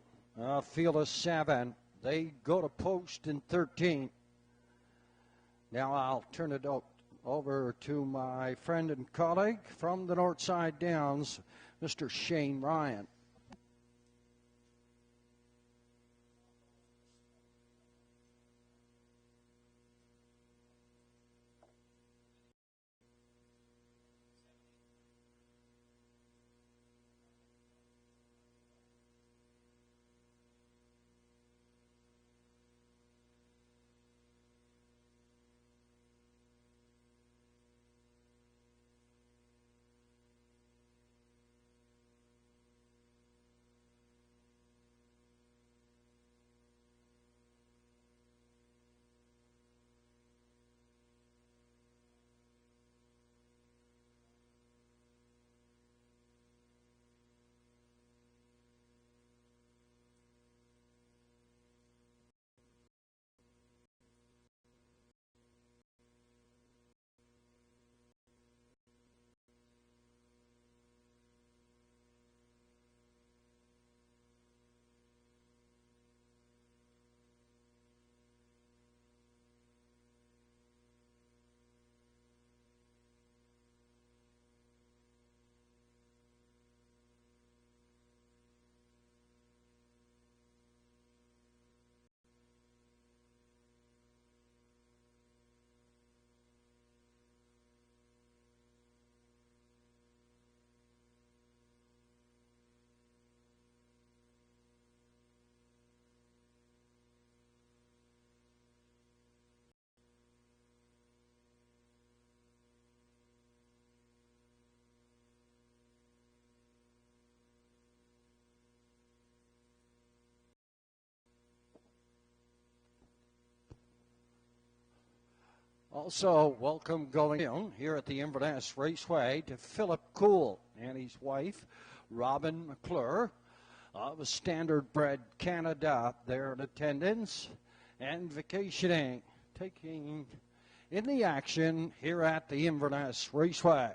Field of 7. They go to post in 13. Now I'll turn it over to my friend and colleague from the Northside Downs, Mr. Shane Ryan. Also, welcome going in here at the Inverness Raceway to Philip Cool and his wife, Robin McClure of Standard Bred Canada. They're in attendance and vacationing, taking in the action here at the Inverness Raceway.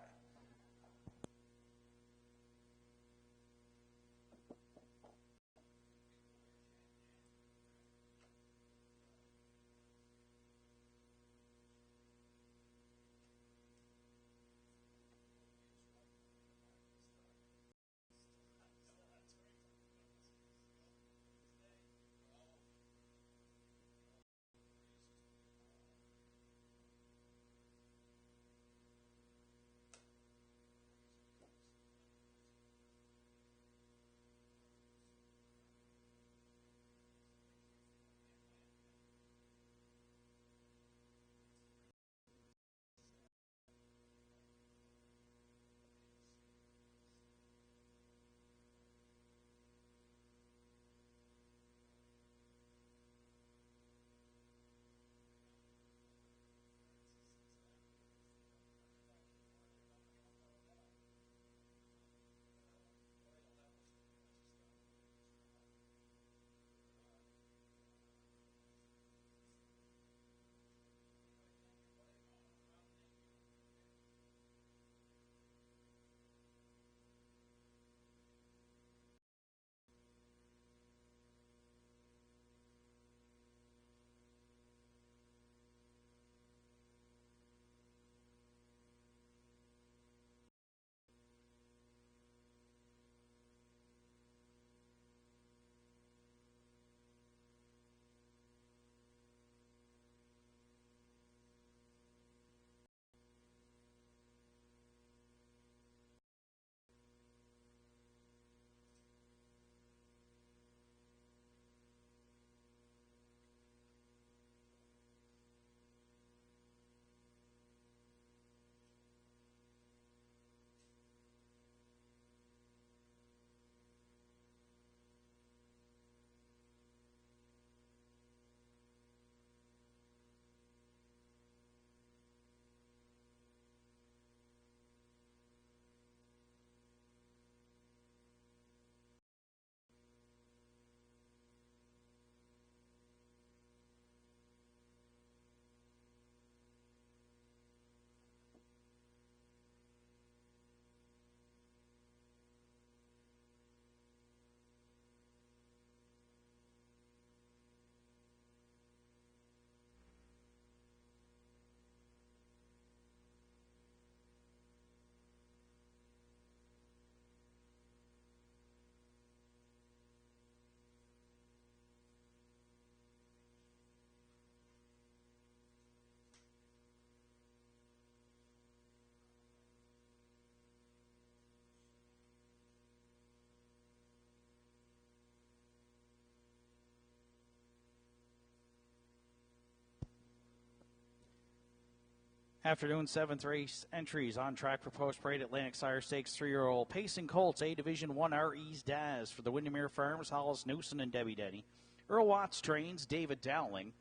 Afternoon, seventh race entries on track for post-parade Atlantic Sire Stakes 3-year-old Pacing Colts, A Division 1 RE's Daz for the Windermere Farms, Hollis Newson and Debbie Denny. Earl Watts trains, David Dowling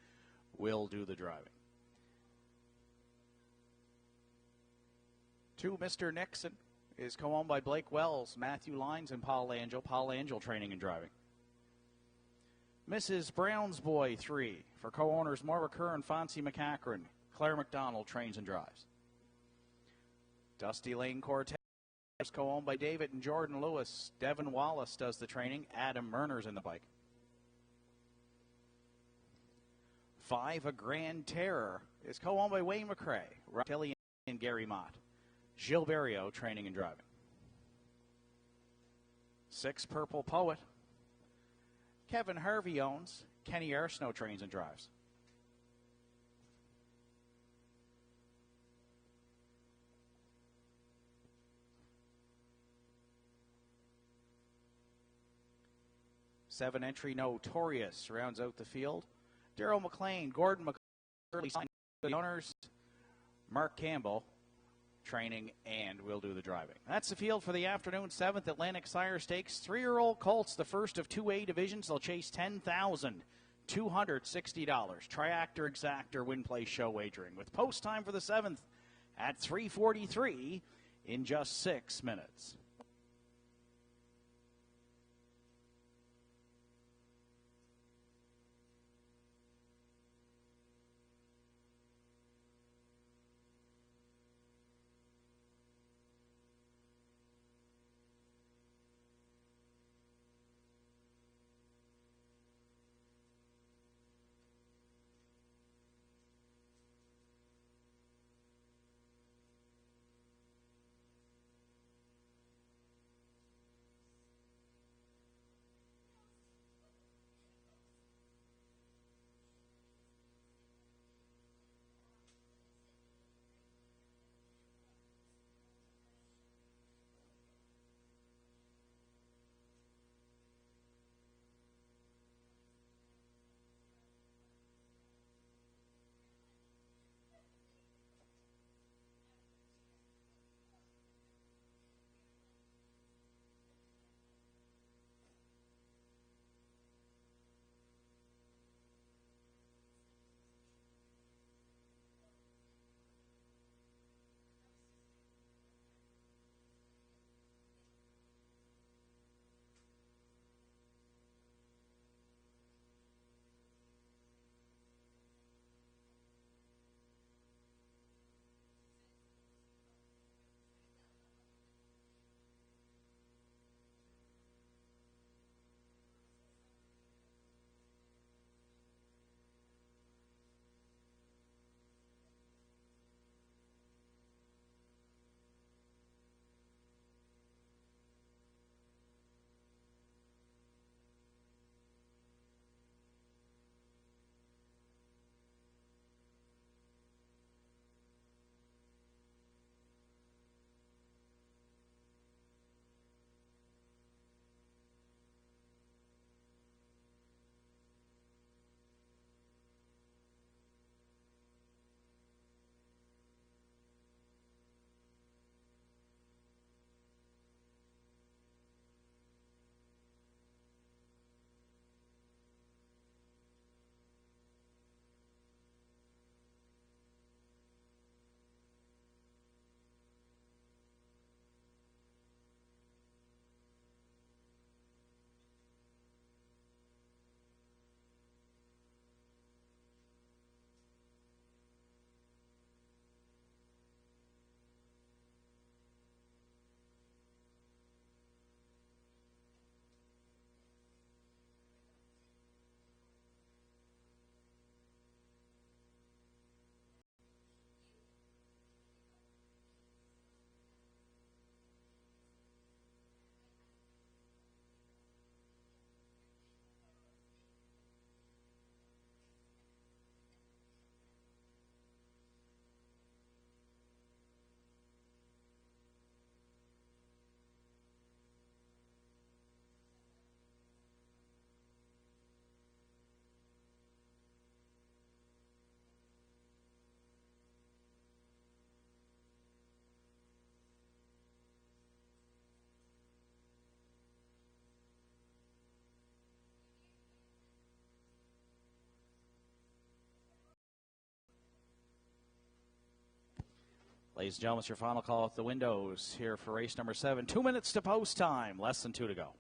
will do the driving. To Mr. Nixon is co-owned by Blake Wells, Matthew Lines, and Paul Angel. Paul Angel training and driving. Mrs. Brown's Boy 3 for co-owners Maura Kerr and Fonzie McCachran. Claire McDonald trains and drives. Dusty Lane Cortez is co-owned by David and Jordan Lewis. Devin Wallace does the training. Adam Murner's in the bike. 5, A Grand Terror, is co-owned by Wayne McCrae, Rob Kelly, and Gary Mott. Gilles Berriot training and driving. 6, Purple Poet, Kevin Harvey owns. Kenny Arsenault trains and drives. 7 entry Notorious rounds out the field. Daryl McLean, Gordon McCurley, the owners, Mark Campbell training and will do the driving. That's the field for the afternoon 7th Atlantic Sire Stakes. 3-year-old colts, the first of 2A divisions. They'll chase $10,000 $260. Triactor Exactor Win Play Show wagering with post time for the 7th at 3:43 in just 6 minutes. Ladies and gentlemen, it's your final call at the windows here for race number 7. 2 minutes to post time, less than 2 to go.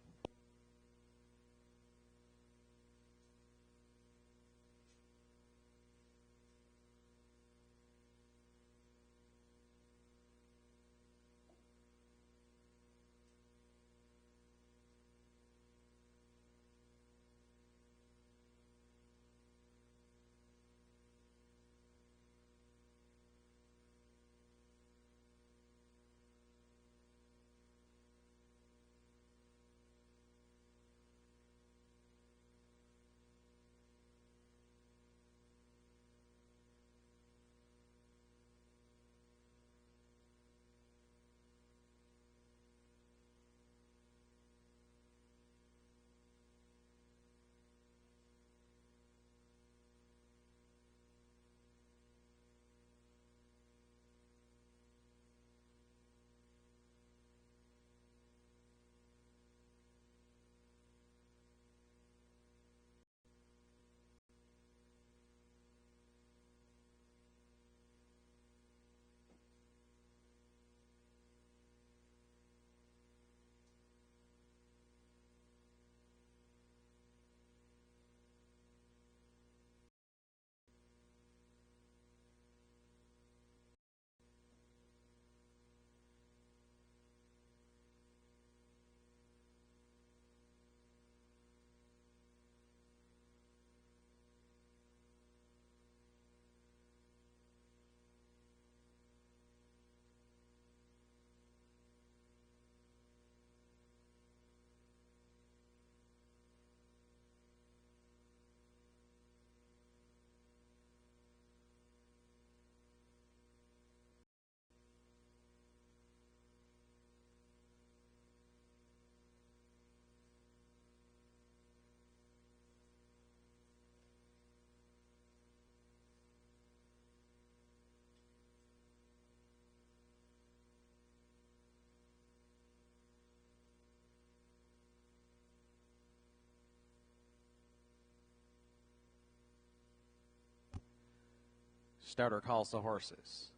Starter calls the horses.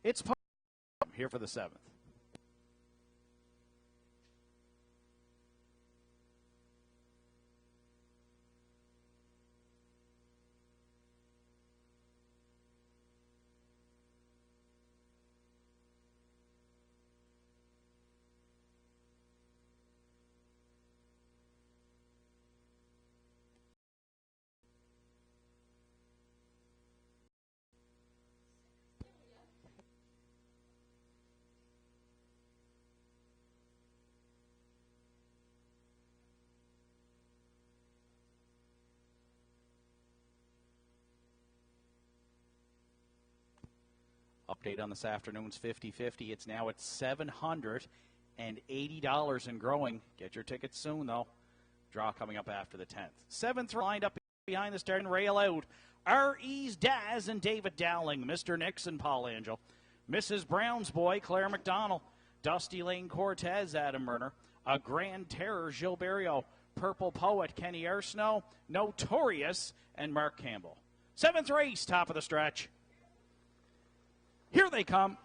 It's here for the 7th. Update on this afternoon's 50-50. It's now at $780 and growing. Get your tickets soon, though. Draw coming up after the 10th. 7th lined up behind the start and rail out. R.E.'s Daz and David Dowling. Mr. Nixon, Paul Angel. Mrs. Brown's Boy, Claire McDonald. Dusty Lane Cortez, Adam Murner. A Grand Terror, Gilles Berriot. Purple Poet, Kenny Arsenault. Notorious, and Mark Campbell. 7th race, top of the stretch. Here they come.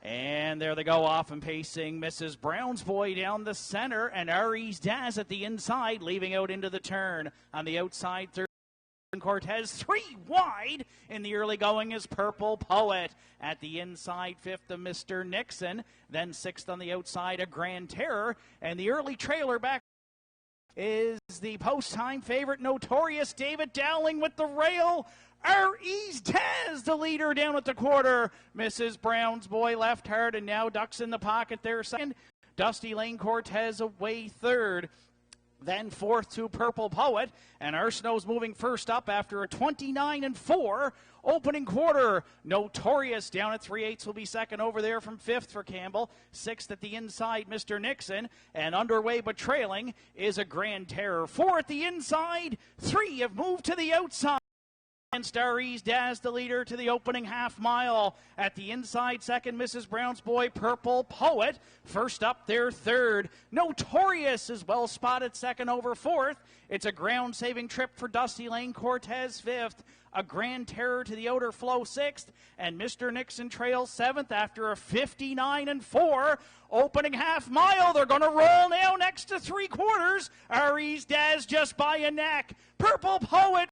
And there they go, off and pacing. Mrs. Brown's Boy down the center, and R.E.'s Daz at the inside, leaving out into the turn. On the outside, third, Cortez 3 wide. In the early going is Purple Poet. At the inside, 5th of Mr. Nixon. Then 6th on the outside, a Grand Terror. And the early trailer back is the post-time favorite, Notorious, David Dowling with the rail. R.E.'s Daz, the leader down at the quarter. Mrs. Brown's Boy left hard and now ducks in the pocket there second. Dusty Lane Cortez away third. Then 4th to Purple Poet. And Arsenault's moving first up after a 29-4 opening quarter. Notorious down at 3/8 will be second over there from 5th for Campbell. 6th at the inside, Mr. Nixon. And underway but trailing is a Grand Terror. 4 at the inside. 3 have moved to the outside. And R.E.'s Daz, the leader to the opening half mile. At the inside, second, Mrs. Brown's Boy, Purple Poet. First up there, third. Notorious is well spotted, second over 4th. It's a ground-saving trip for Dusty Lane Cortez, 5th. A Grand Terror to the outer flow, 6th. And Mr. Nixon trails 7th after a 59-4 opening half mile. They're going to roll now next to 3/4. R.E.'s Daz just by a neck. Purple Poet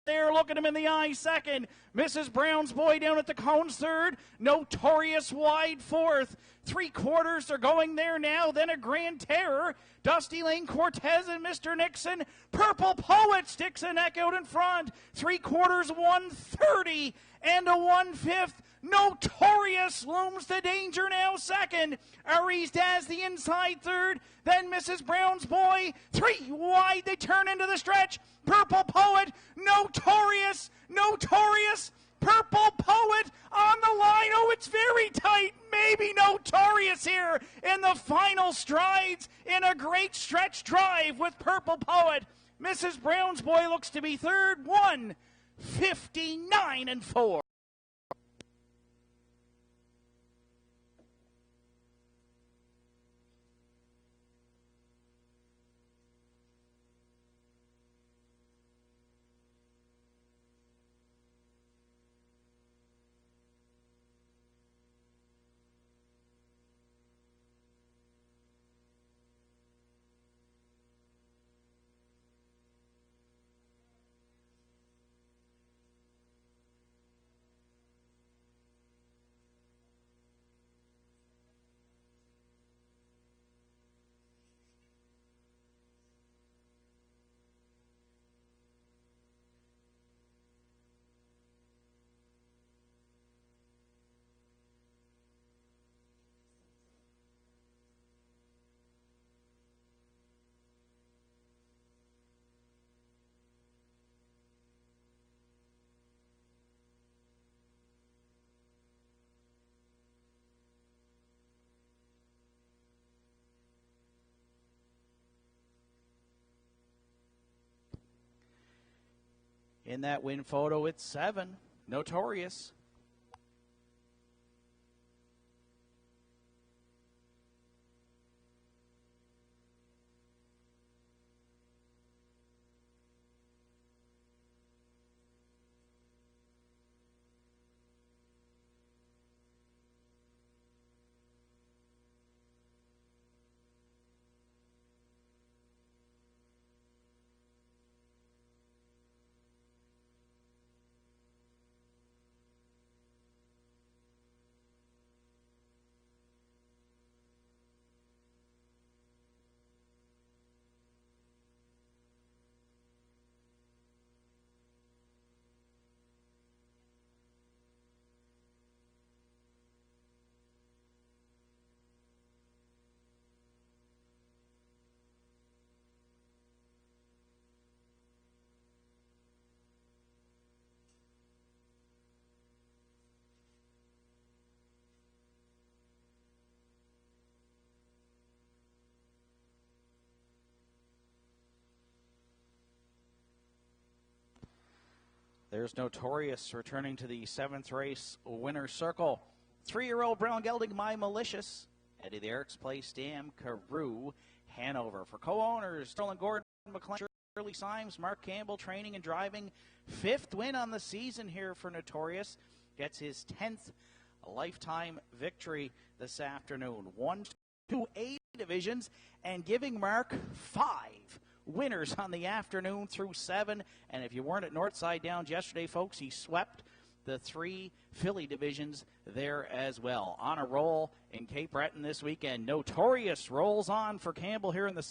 there, looking him in the eye, second. Mrs. Brown's Boy down at the cones, third. Notorious wide, 4th. 3/4, they're going there now. Then a Grand Terror. Dusty Lane Cortez and Mr. Nixon. Purple Poet sticks a neck out in front. 3/4, 130 and a 1/5. Notorious looms the danger now, second. R.E.'s Daz the inside, third. Then Mrs. Brown's Boy, 3 wide. They turn into the stretch. Purple Poet, Notorious, Purple Poet on the line. Oh, it's very tight. Maybe Notorious here in the final strides in a great stretch drive with Purple Poet. Mrs. Brown's Boy looks to be third, 1:59-4. In that win photo, it's 7. Notorious. There's Notorious returning to the 7th race winner's circle. 3-year-old Brown Gelding, My Malicious. Eddie the Eric's Play, Stam, Carew, Hanover. For co-owners, Sterling Gordon, McLean, Shirley Symes, Mark Campbell, training and driving. 5th win on the season here for Notorious. Gets his 10th lifetime victory this afternoon. 1, 2, 8 divisions, and giving Mark 5 winners on the afternoon through 7. And if you weren't at Northside Downs yesterday, folks, he swept the 3 filly divisions there as well. On a roll in Cape Breton this weekend. Notorious rolls on for Campbell here in the...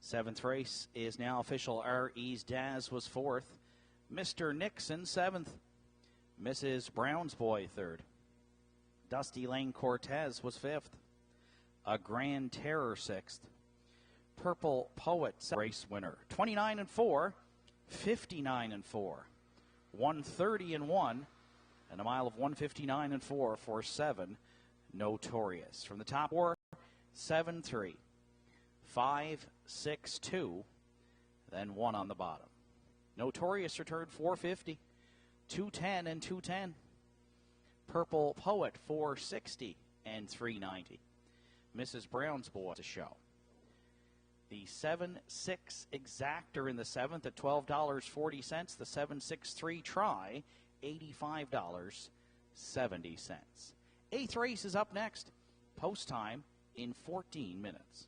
Seventh race is now official. R.E.'s Daz was 4th. Mr. Nixon 7th. Mrs. Brown's Boy 3rd. Dusty Lane Cortez was 5th. A Grand Terror 6th. Purple Poet race winner. 29-4, 59-4, 130-1, and a mile of 159-4 for 7. Notorious. From the top 4, 7-3. 5, 6, 2, then 1 on the bottom. Notorious returned 450, 210 and 210. Purple Poet 460 and 390. Mrs. Brown's Boy to show. The 7-6 exactor in the 7th at $12.40. The 7-6-3 try, $85.70. 8th race is up next. Post time in 14 minutes.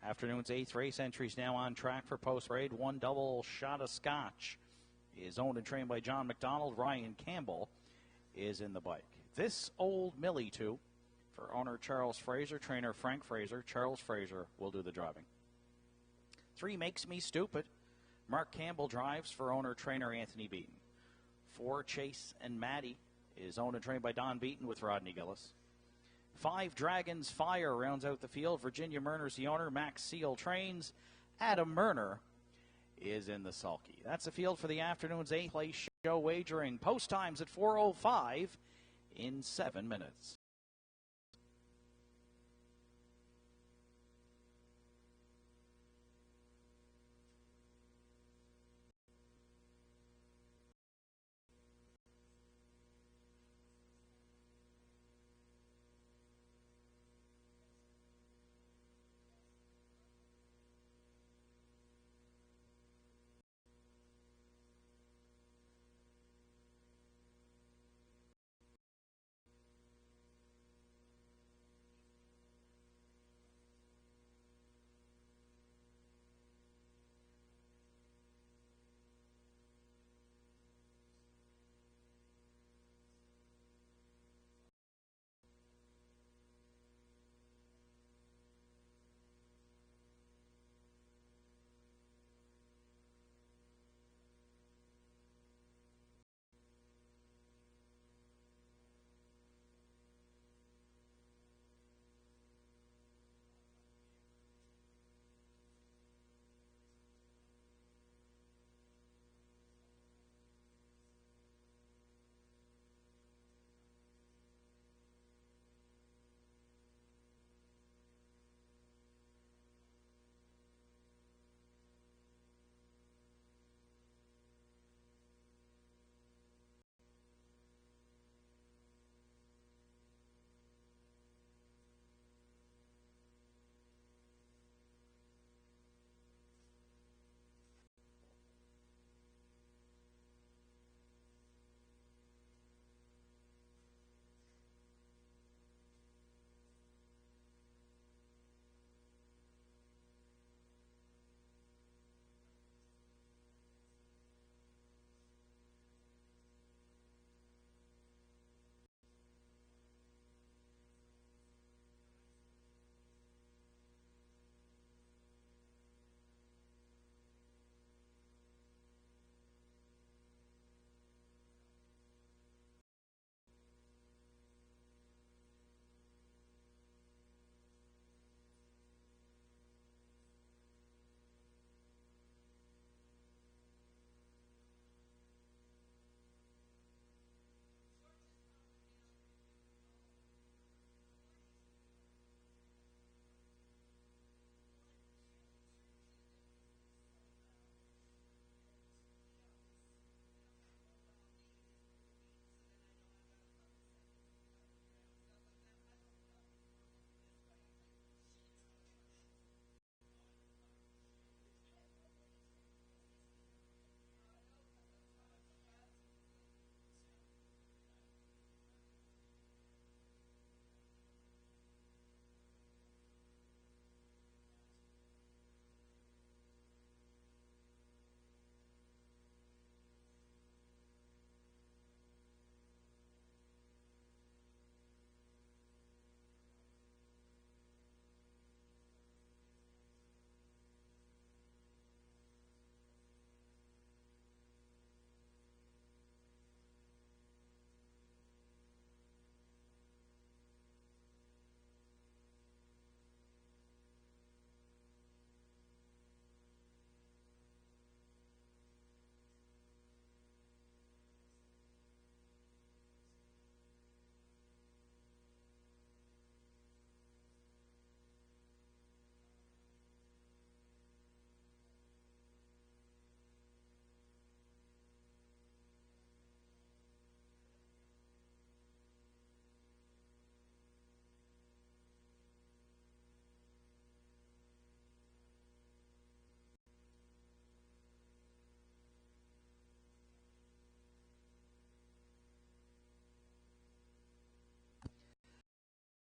Afternoon's 8th race entries now on track for post-parade. One double shot of scotch is owned and trained by John McDonald. Ryan Campbell is in the bike. This Old Millie 2 for owner Charles Fraser, trainer Frank Fraser. Charles Fraser will do the driving. 3 Makes Me Stupid. Mark Campbell drives for owner trainer Anthony Beaton. 4 Chase and Maddie is owned and trained by Don Beaton with Rodney Gillis. 5 Dragons Fire rounds out the field. Virginia Murner's the owner. Max Seal trains. Adam Murner is in the sulky. That's the field for the afternoon's 8th place show wagering. Post times at 4:05 in 7 minutes.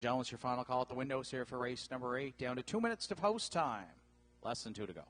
Jones, your final call at the windows here for race number 8. Down to 2 minutes to post time. Less than 2 to go.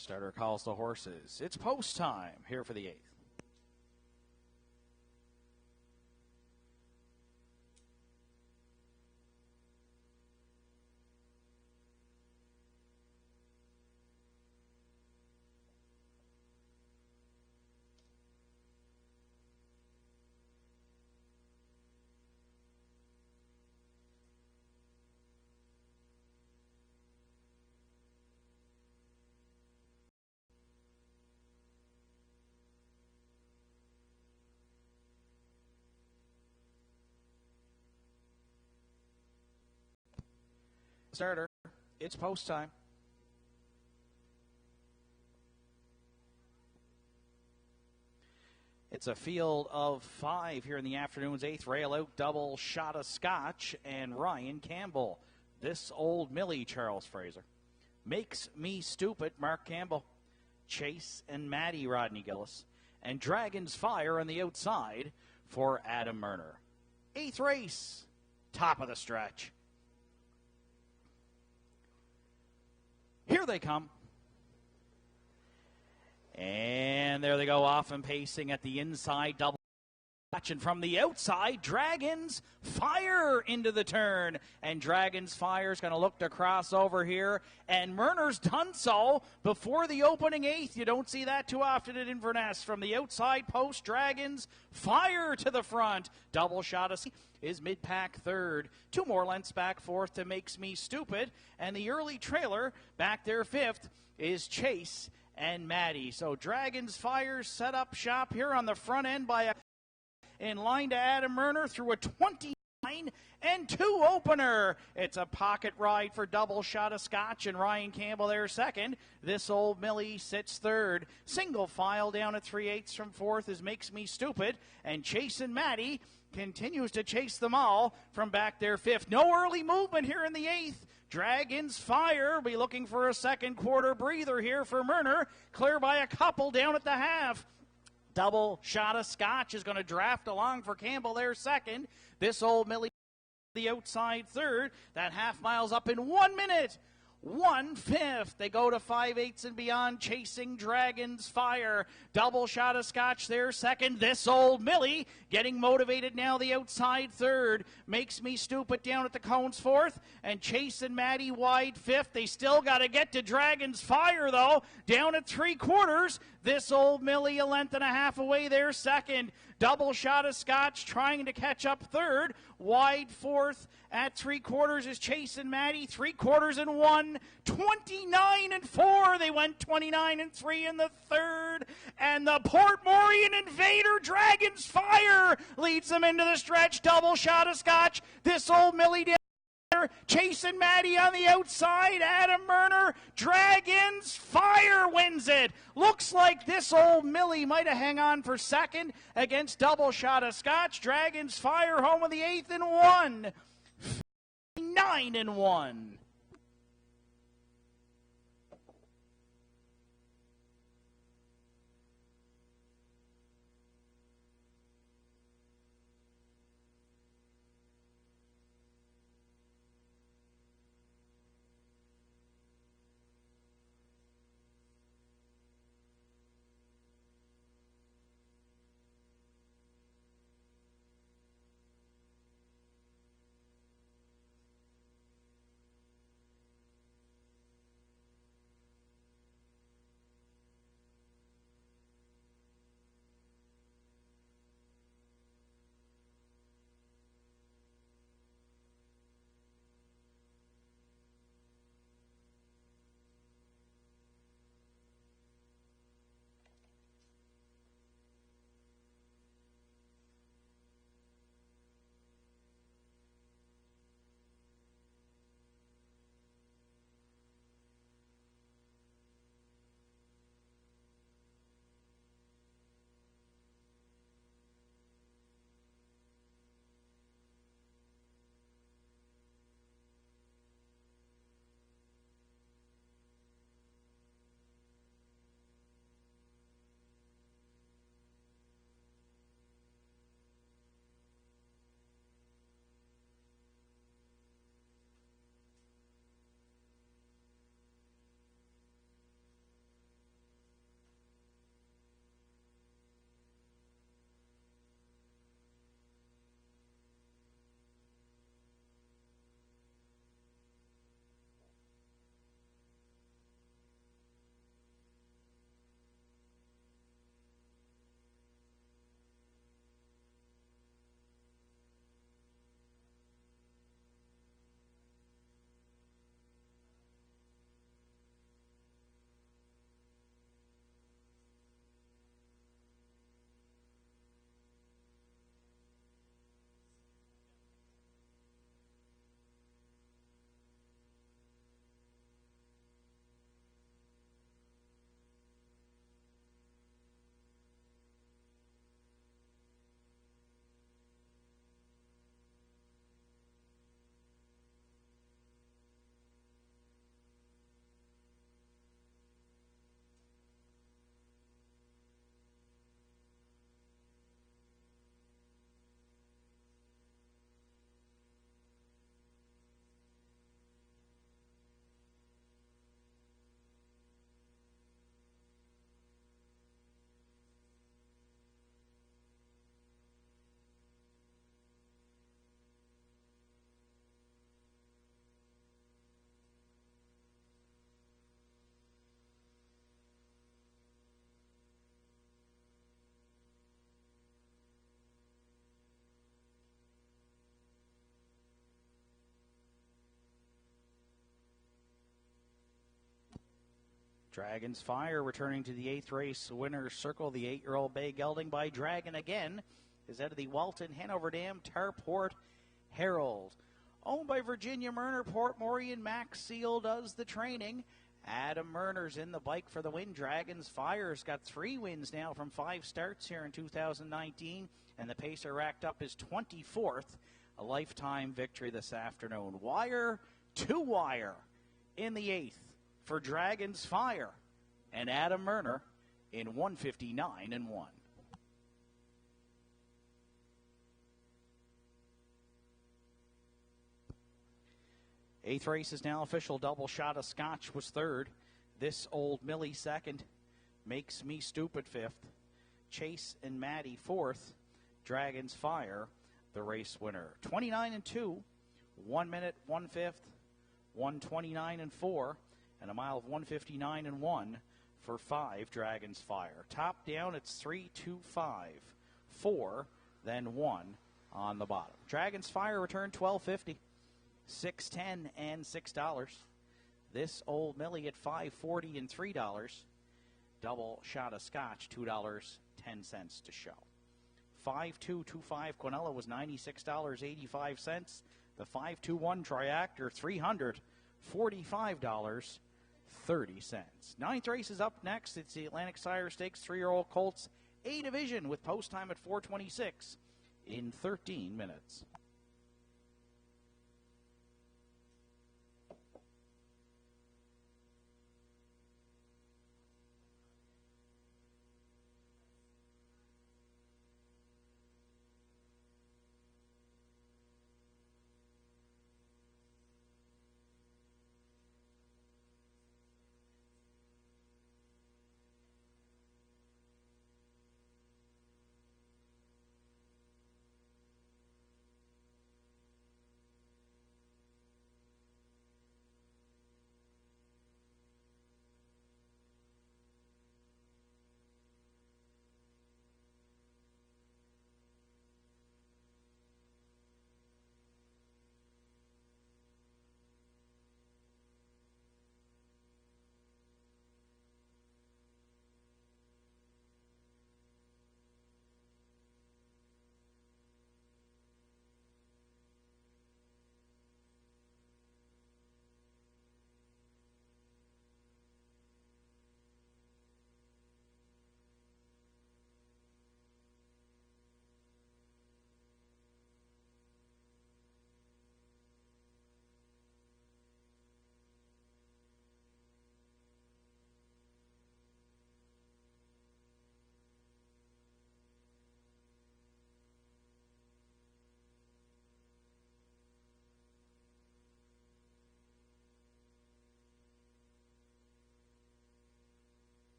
Starter calls the horses. It's post time here for the 8th. Starter, it's post time. It's a field of 5 here in the afternoon's 8th. Rail out, double shot of Scotch, and Ryan Campbell. This old Millie, Charles Fraser. Makes Me Stupid, Mark Campbell. Chase and Maddie, Rodney Gillis. And Dragon's Fire on the outside for Adam Murner. 8th race, top of the stretch. Here they come. And there they go, off and pacing at the inside, double and from the outside, Dragon's Fire into the turn. And Dragon's Fire's going to look to cross over here. And Murner's done so before the opening 8th. You don't see that too often at Inverness. From the outside post, Dragon's Fire to the front. Double shot of is mid-pack 3rd. 2 more lengths back 4th to Makes Me Stupid. And the early trailer back there 5th is Chase and Maddie. So Dragon's Fire set up shop here on the front end by a in line to Adam Murner through a 29-2 opener. It's a pocket ride for double shot of Scotch and Ryan Campbell there 2nd. This old Millie sits 3rd. Single file down at 3/8 from 4th is Makes Me Stupid. And Chase and Maddie continues to chase them all from back there 5th. No early movement here in the 8th. Dragon's Fire will be looking for a second quarter breather here for Murner. Clear by a couple down at the half. Double shot of Scotch is going to draft along for Campbell there 2nd. This old Millie the outside 3rd. That half mile's up in 1 minute. 1/5. They go to 5/8 and beyond, chasing Dragon's Fire. Double shot of Scotch there 2nd. This old Millie getting motivated now, the outside 3rd. Makes Me Stupid down at the cones 4th. And Chase and Maddie wide 5th. They still got to get to Dragon's Fire, though. Down at 3/4. This old Millie a length and a half away there 2nd. Double shot of Scotch trying to catch up 3rd. Wide 4th at 3/4 is Chase and Maddie. 3/4 and 1. 29-4. They went 29-3 in the 3rd. third, and the Portmorian Invader Dragon's Fire leads them into the stretch. Double shot of scotch. This old Millie down there, chasing Maddie on the outside. Adam Murner, Dragon's Fire wins it. Looks like this old Millie might have hung on for second against double shot of scotch. Dragon's Fire home with the 8th and 1. 9 and 1. Dragon's Fire returning to the 8th race winner's circle. The 8-year-old bay gelding by Dragon again is out of the Walton Hanover Dam Tarport Herald. Owned by Virginia Murner, Portmorian Max Seal does the training. Adam Murner's in the bike for the win. Dragon's Fire's got 3 wins now from 5 starts here in 2019, and the pacer racked up his 24th, a lifetime victory this afternoon. Wire to wire in the 8th for Dragon's Fire and Adam Murner in 159 and 1. Eighth race is now official. Double shot of scotch was third. This old Millie second. Makes me stupid fifth. Chase and Maddie fourth. Dragon's Fire, the race winner. 29 and 2, 1 minute, 1/5, 129 and 4, and a mile of 159 and 1 for 5 Dragon's Fire. Top down, it's 3, 2, 5, 4, then 1 on the bottom. Dragon's Fire returned $12.50, $6.10 and $6. This old Millie at $5.40 and $3. double shot of scotch, $2.10 to show. 5225 Quinella was $96.85. The 521 Triactor, $345.30. Ninth race is up next. It's the Atlantic Sire Stakes 3-year-old Colts A Division with post time at 4:26 in 13 minutes.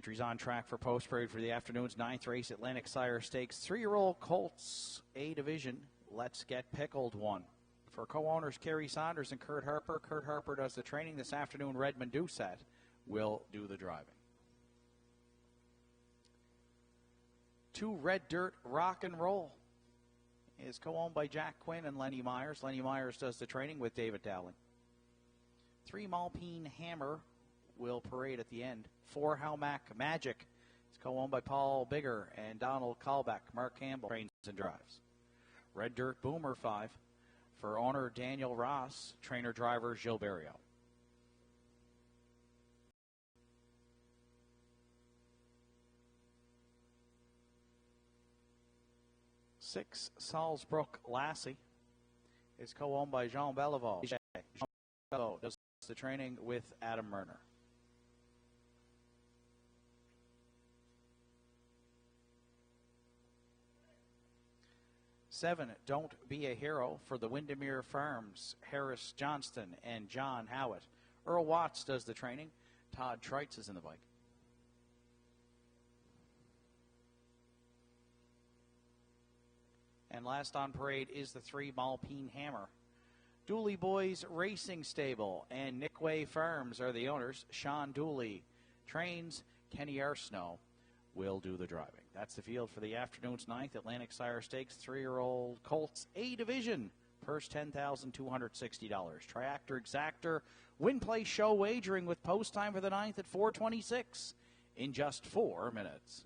Entries on track for post parade for the afternoon's 9th race, Atlantic Sire Stakes. 3-year-old Colts A Division. Let's Get Pickled one. For co-owners Kerry Saunders and Kurt Harper. Kurt Harper does the training this afternoon. Redmond Doucette will do the driving. 2 Red Dirt Rock and Roll is co-owned by Jack Quinn and Lenny Myers. Lenny Myers does the training with David Dowling. 3 Malpine Hammer will parade at the end. 4 Halmac Magic is co-owned by Paul Bigger and Donald Kalbeck. Mark Campbell trains and drives. Red Dirt Boomer 5 for owner Daniel Ross, trainer-driver Gilles Berriot. 6 Salzbrook Lassie is co-owned by Jean Beliveau. Jean Beliveau does the training with Adam Murner. 7 Don't Be a Hero for the Windermere Farms, Harris Johnston and John Howitt. Earl Watts does the training. Todd Treitz is in the bike. And last on parade is the 3 Malpine Hammer. Dooley Boys Racing Stable and Nickway Farms are the owners. Sean Dooley trains. Kenny Arsenault will do the driving. That's the field for the afternoon's 9th Atlantic Sire Stakes 3-year-old Colts A Division. Purse $10,260. Triactor Exactor Win Play Show wagering with post time for the 9th at 4:26 in just 4 minutes.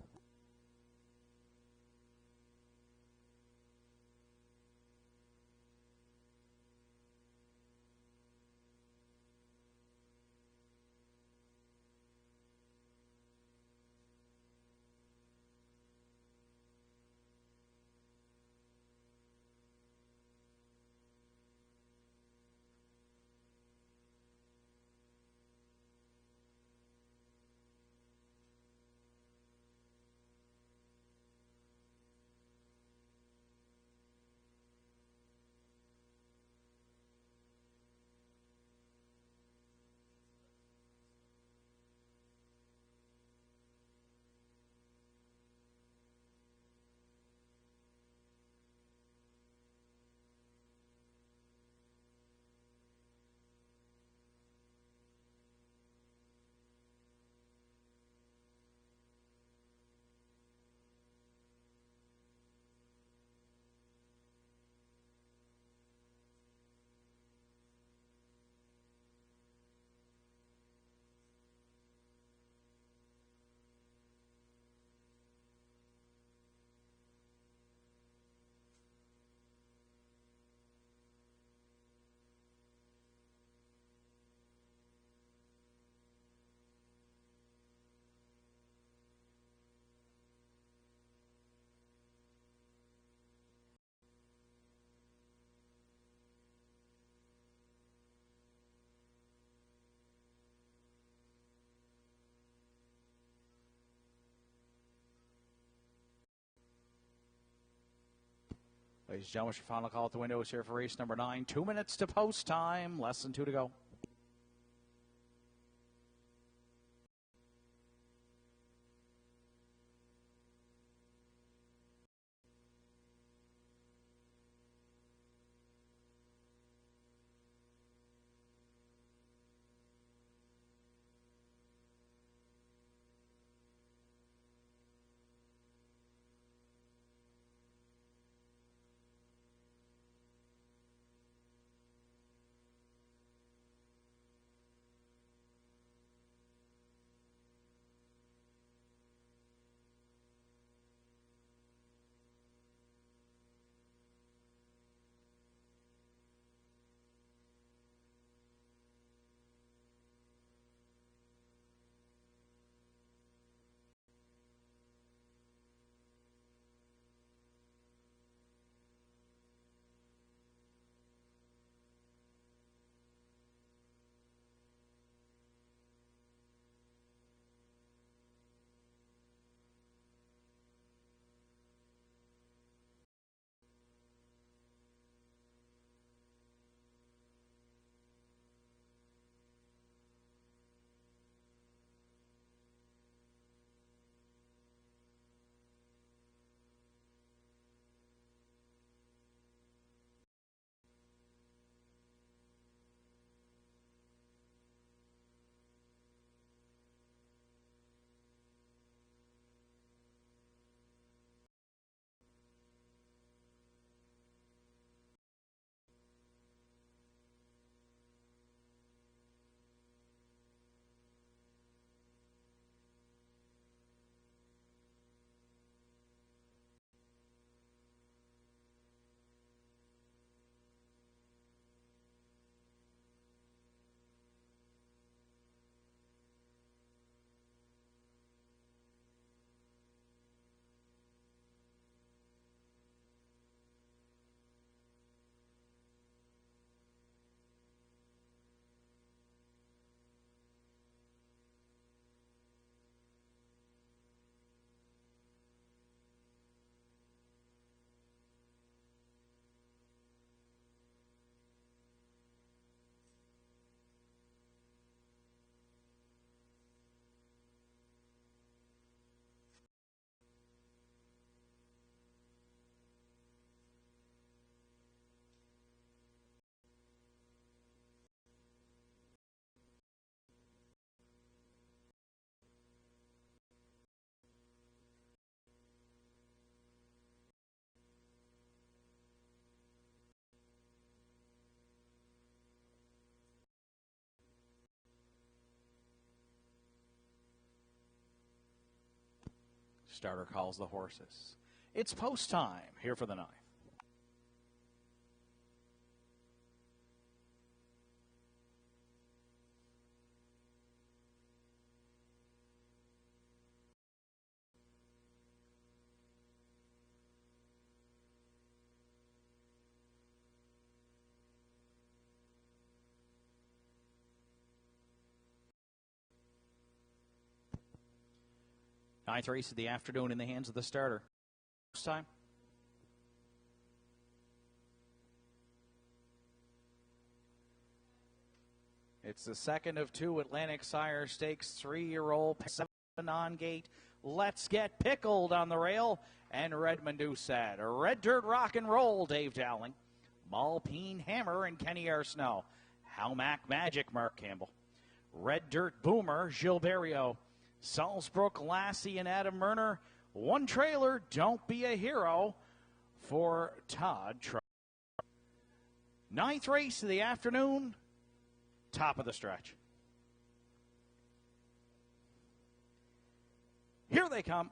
Ladies and gentlemen, your final call at the windows here for race number 9. 2 minutes to post time, less than 2 to go. Starter calls the horses. It's post time here for the 9th. Ninth race of the afternoon in the hands of the starter. First time. It's the second of 2 Atlantic Sire Stakes 3-year-old 7 on gate. Let's Get Pickled on the rail. And Redmond Doucette. Red Dirt Rock and Roll, Dave Dowling. Malpine Hammer and Kenny R. Snow. Howmack Magic, Mark Campbell. Red Dirt Boomer, Gilberto. Salzbrook Lassie and Adam Murner. One trailer, Don't Be a Hero, for Todd Trout. 9th race of the afternoon, top of the stretch. Here they come.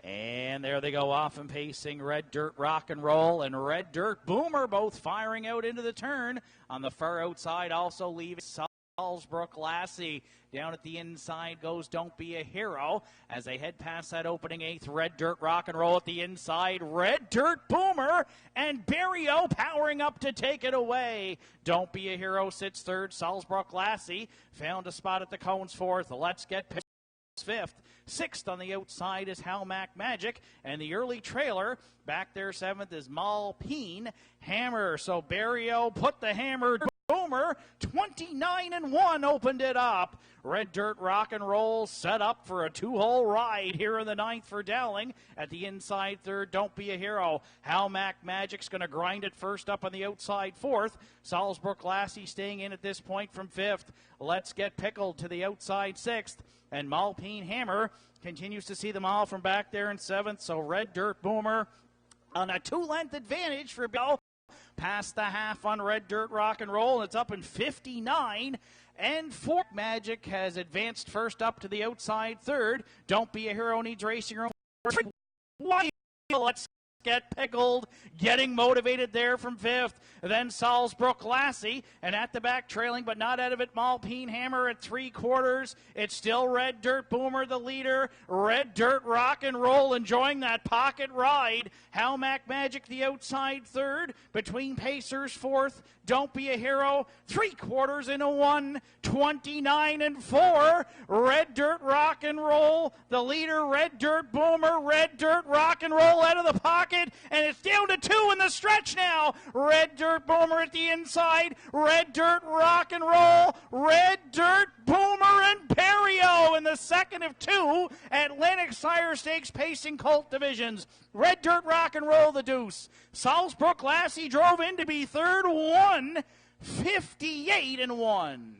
And there they go, off and pacing. Red Dirt Rock and Roll and Red Dirt Boomer both firing out into the turn. On the far outside, also leaving Salzbrook Lassie. Down at the inside goes Don't Be a Hero. As they head past that opening 8th, Red Dirt Rock and Roll at the inside. Red Dirt Boomer and Barrio powering up to take it away. Don't Be a Hero sits 3rd. Salzbrook Lassie found a spot at the cones 4th. Let's Get Pickled 5th. 6th on the outside is Howmack Magic, and the early trailer back there 7th is Malpine Hammer. So Barrio put the hammer. Boomer 29-1 opened it up. Red Dirt Rock and Roll set up for a 2-hole ride here in the 9th for Dowling. At the inside 3rd, Don't Be a Hero. Howmack Magic's going to grind it first up on the outside 4th. Salzbrook Lassie staying in at this point from 5th. Let's Get Pickled to the outside 6th. And Malpine Hammer continues to see them all from back there in 7th. So Red Dirt Boomer on a 2-length advantage for Bill. Past the half on Red Dirt Rock and Roll. It's up in 59. And Fork Magic has advanced first up to the outside 3rd. Don't Be a Hero needs racing room. Let's Get Pickled, getting motivated there from 5th. Then Salzbrook Lassie, and at the back trailing, but not out of it, Malpine Hammer at 3/4. It's still Red Dirt Boomer, the leader. Red Dirt Rock and Roll enjoying that pocket ride. Howmack Magic, the outside 3rd. Between Pacers, 4th. Don't Be a Hero, 3/4 in a 1. 29-4. Red Dirt Rock and Roll, the leader. Red Dirt Boomer, Red Dirt Rock and Roll out of the pocket, and it's down to 2 in the stretch now. Red Dirt Boomer at the inside. Red Dirt Rock and Roll. Red Dirt Boomer and Perio in the second of 2 Atlantic Sire Stakes Pacing Colt divisions. Red Dirt Rock and Roll the deuce. Salzbrook Lassie drove in to be 3rd, 1:58-1.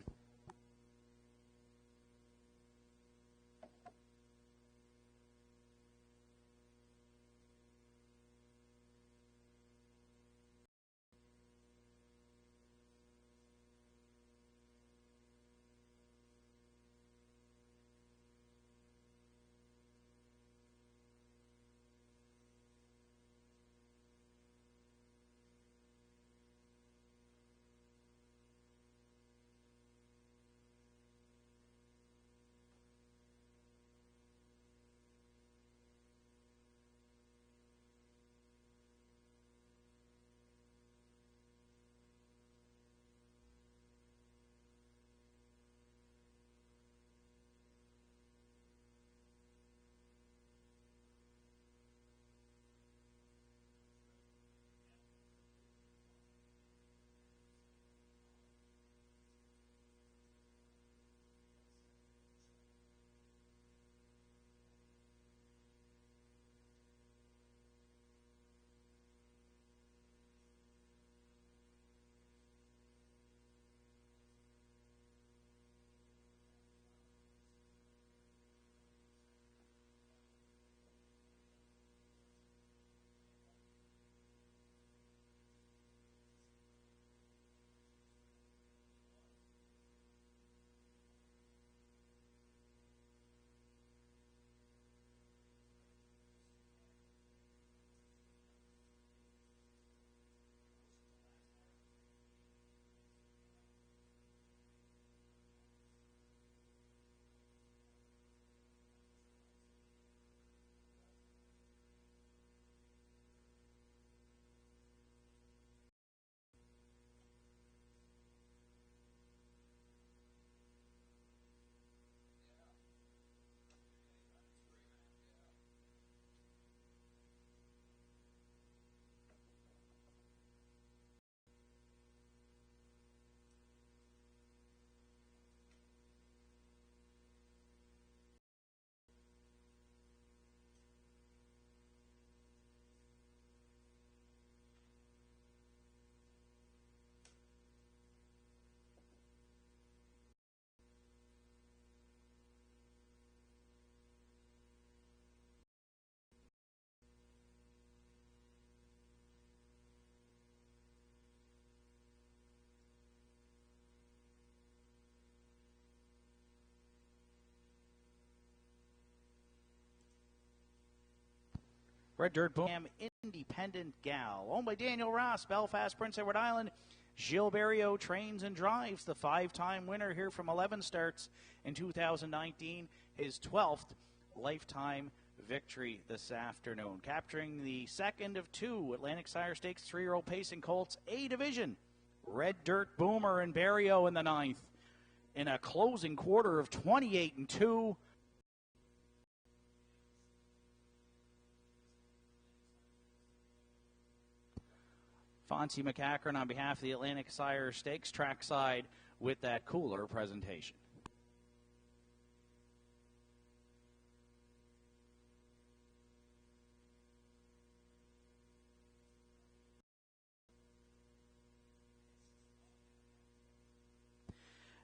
Red Dirt Boom Independent Gal, owned by Daniel Ross, Belfast, Prince Edward Island. Gilles Barrio trains and drives, the 5-time winner here from 11 starts in 2019. His 12th lifetime victory this afternoon, capturing the second of 2 Atlantic Sire Stakes 3-year-old pacing colts A division. Red Dirt Boomer and Barrio in the 9th in a closing quarter of 28-2. Fonzie McCachran on behalf of the Atlantic Sire Stakes trackside with that cooler presentation.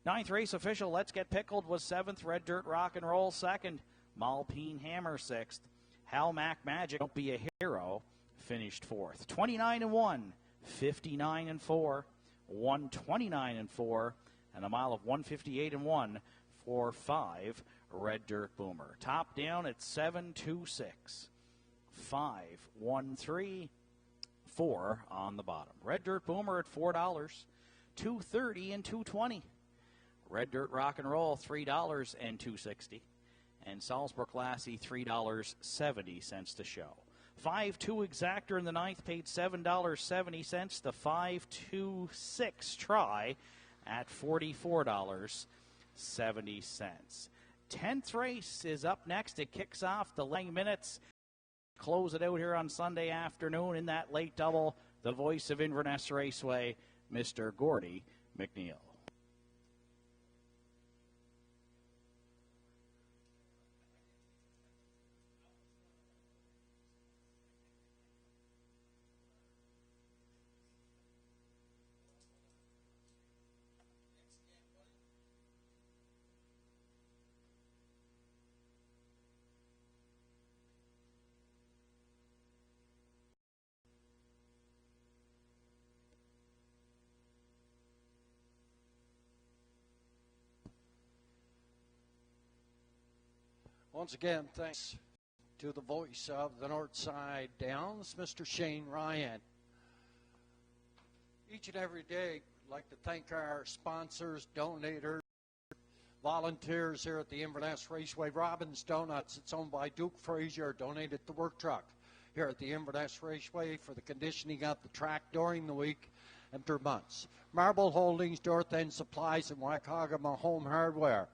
Ninth race official, Let's Get Pickled was 7th. Red Dirt Rock and Roll 2nd. Malpine Hammer 6th. Hal Mac Magic, Don't Be a Hero, finished 4th. 29-1, 59-4, 129-4, and a mile of 158-1 for 5 Red Dirt Boomer. Top down at 7-2-6. 5-1-3, 4 on the bottom. Red Dirt Boomer at $4, $2.30 and $2.20. Red Dirt Rock and Roll, $3 and $2.60. And Salzburg Lassie, $3.70 to show. 5-2 Exactor in the 9th paid $7.70. The 5-2-6 try at $44.70. 10th race is up next. It kicks off the lane minutes. Close it out here on Sunday afternoon in that late double. The voice of Inverness Raceway, Mr. Gordy McNeil. Once again, thanks to the voice of the Northside Downs, Mr. Shane Ryan. Each and every day, I'd like to thank our sponsors, donators, volunteers here at the Inverness Raceway. Robin's Donuts, it's owned by Duke Frazier, donated the work truck here at the Inverness Raceway for the conditioning of the track during the week and through months. Marble Holdings, North End Supplies, and Waikagama Home Hardware,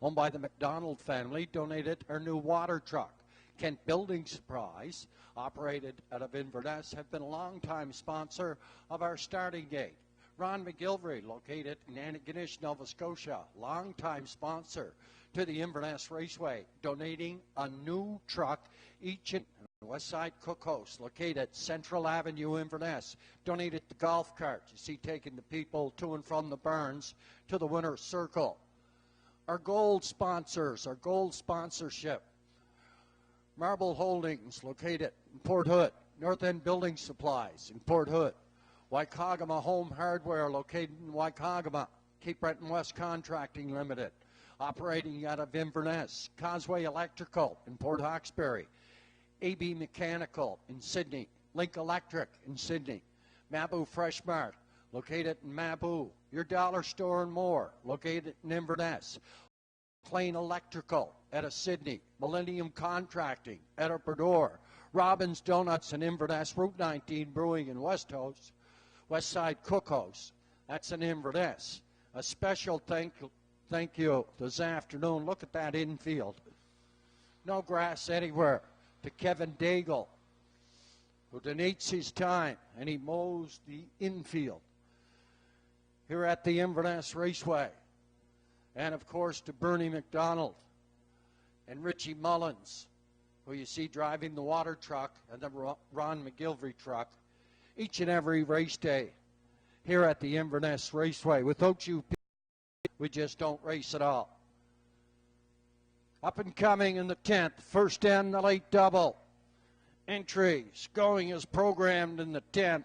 owned by the McDonald family, donated our new water truck. Kent Building Supplies, operated out of Inverness, have been a long-time sponsor of our starting gate. Ron McGilvery, located in Antigonish, Nova Scotia, long-time sponsor to the Inverness Raceway, donating a new truck each in Westside Cookhouse, located at Central Avenue, Inverness, donated the golf cart. You see, taking the people to and from the Burns to the winner's circle. Our gold sponsors, our gold sponsorship. Marble Holdings, located in Port Hood. North End Building Supplies in Port Hood. Waikagama Home Hardware, located in Waikagama. Cape Breton West Contracting Limited, operating out of Inverness. Causeway Electrical in Port Hawkesbury. AB Mechanical in Sydney. Link Electric in Sydney. Mabu Fresh Mart, located in Mabu. Your Dollar Store and More, located in Inverness. Plain Electrical out of Sydney. Millennium Contracting out of Berdor. Robin's Donuts in Inverness. Route 19 Brewing in Westside Cookhouse. That's in Inverness. A special thank you this afternoon. Look at that infield. No grass anywhere. To Kevin Daigle, who donates his time and he mows the infield here at the Inverness Raceway. And, of course, to Bernie McDonald and Richie Mullins, who you see driving the water truck and the Ron McGilvery truck each and every race day here at the Inverness Raceway. Without you, we just don't race at all. Up and coming in the 10th, first and the late double. Entries going as programmed in the 10th.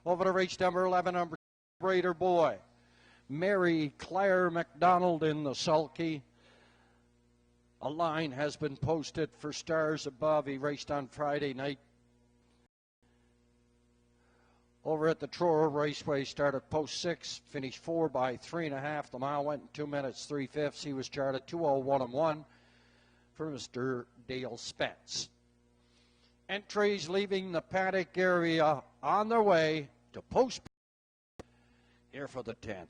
Over to race number 11, number Raider Boy. Mary Claire McDonald in the sulky. A line has been posted for Stars Above. He raced on Friday night Over at the Truro Raceway, started post 6, finished 4 by 3.5. The mile went in 2 minutes 3/5. He was charted 2:01.1 for Mr. Dale Spence. Entries leaving the paddock area on their way to post here for the 10th.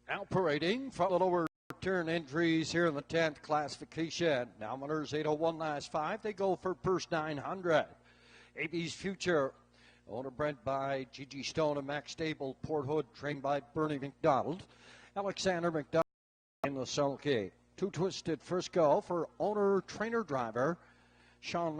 Now parading from the lower turn entries here in the 10th classification. Now winners 8:01 last 5. They go for first 900. AB's Future, owner bred by Gigi Stone and Max Stable. Port Hood, trained by Bernie McDonald. Alexander McDonald in the sulky. Two Twisted Frisco for owner trainer driver Sean McDonald.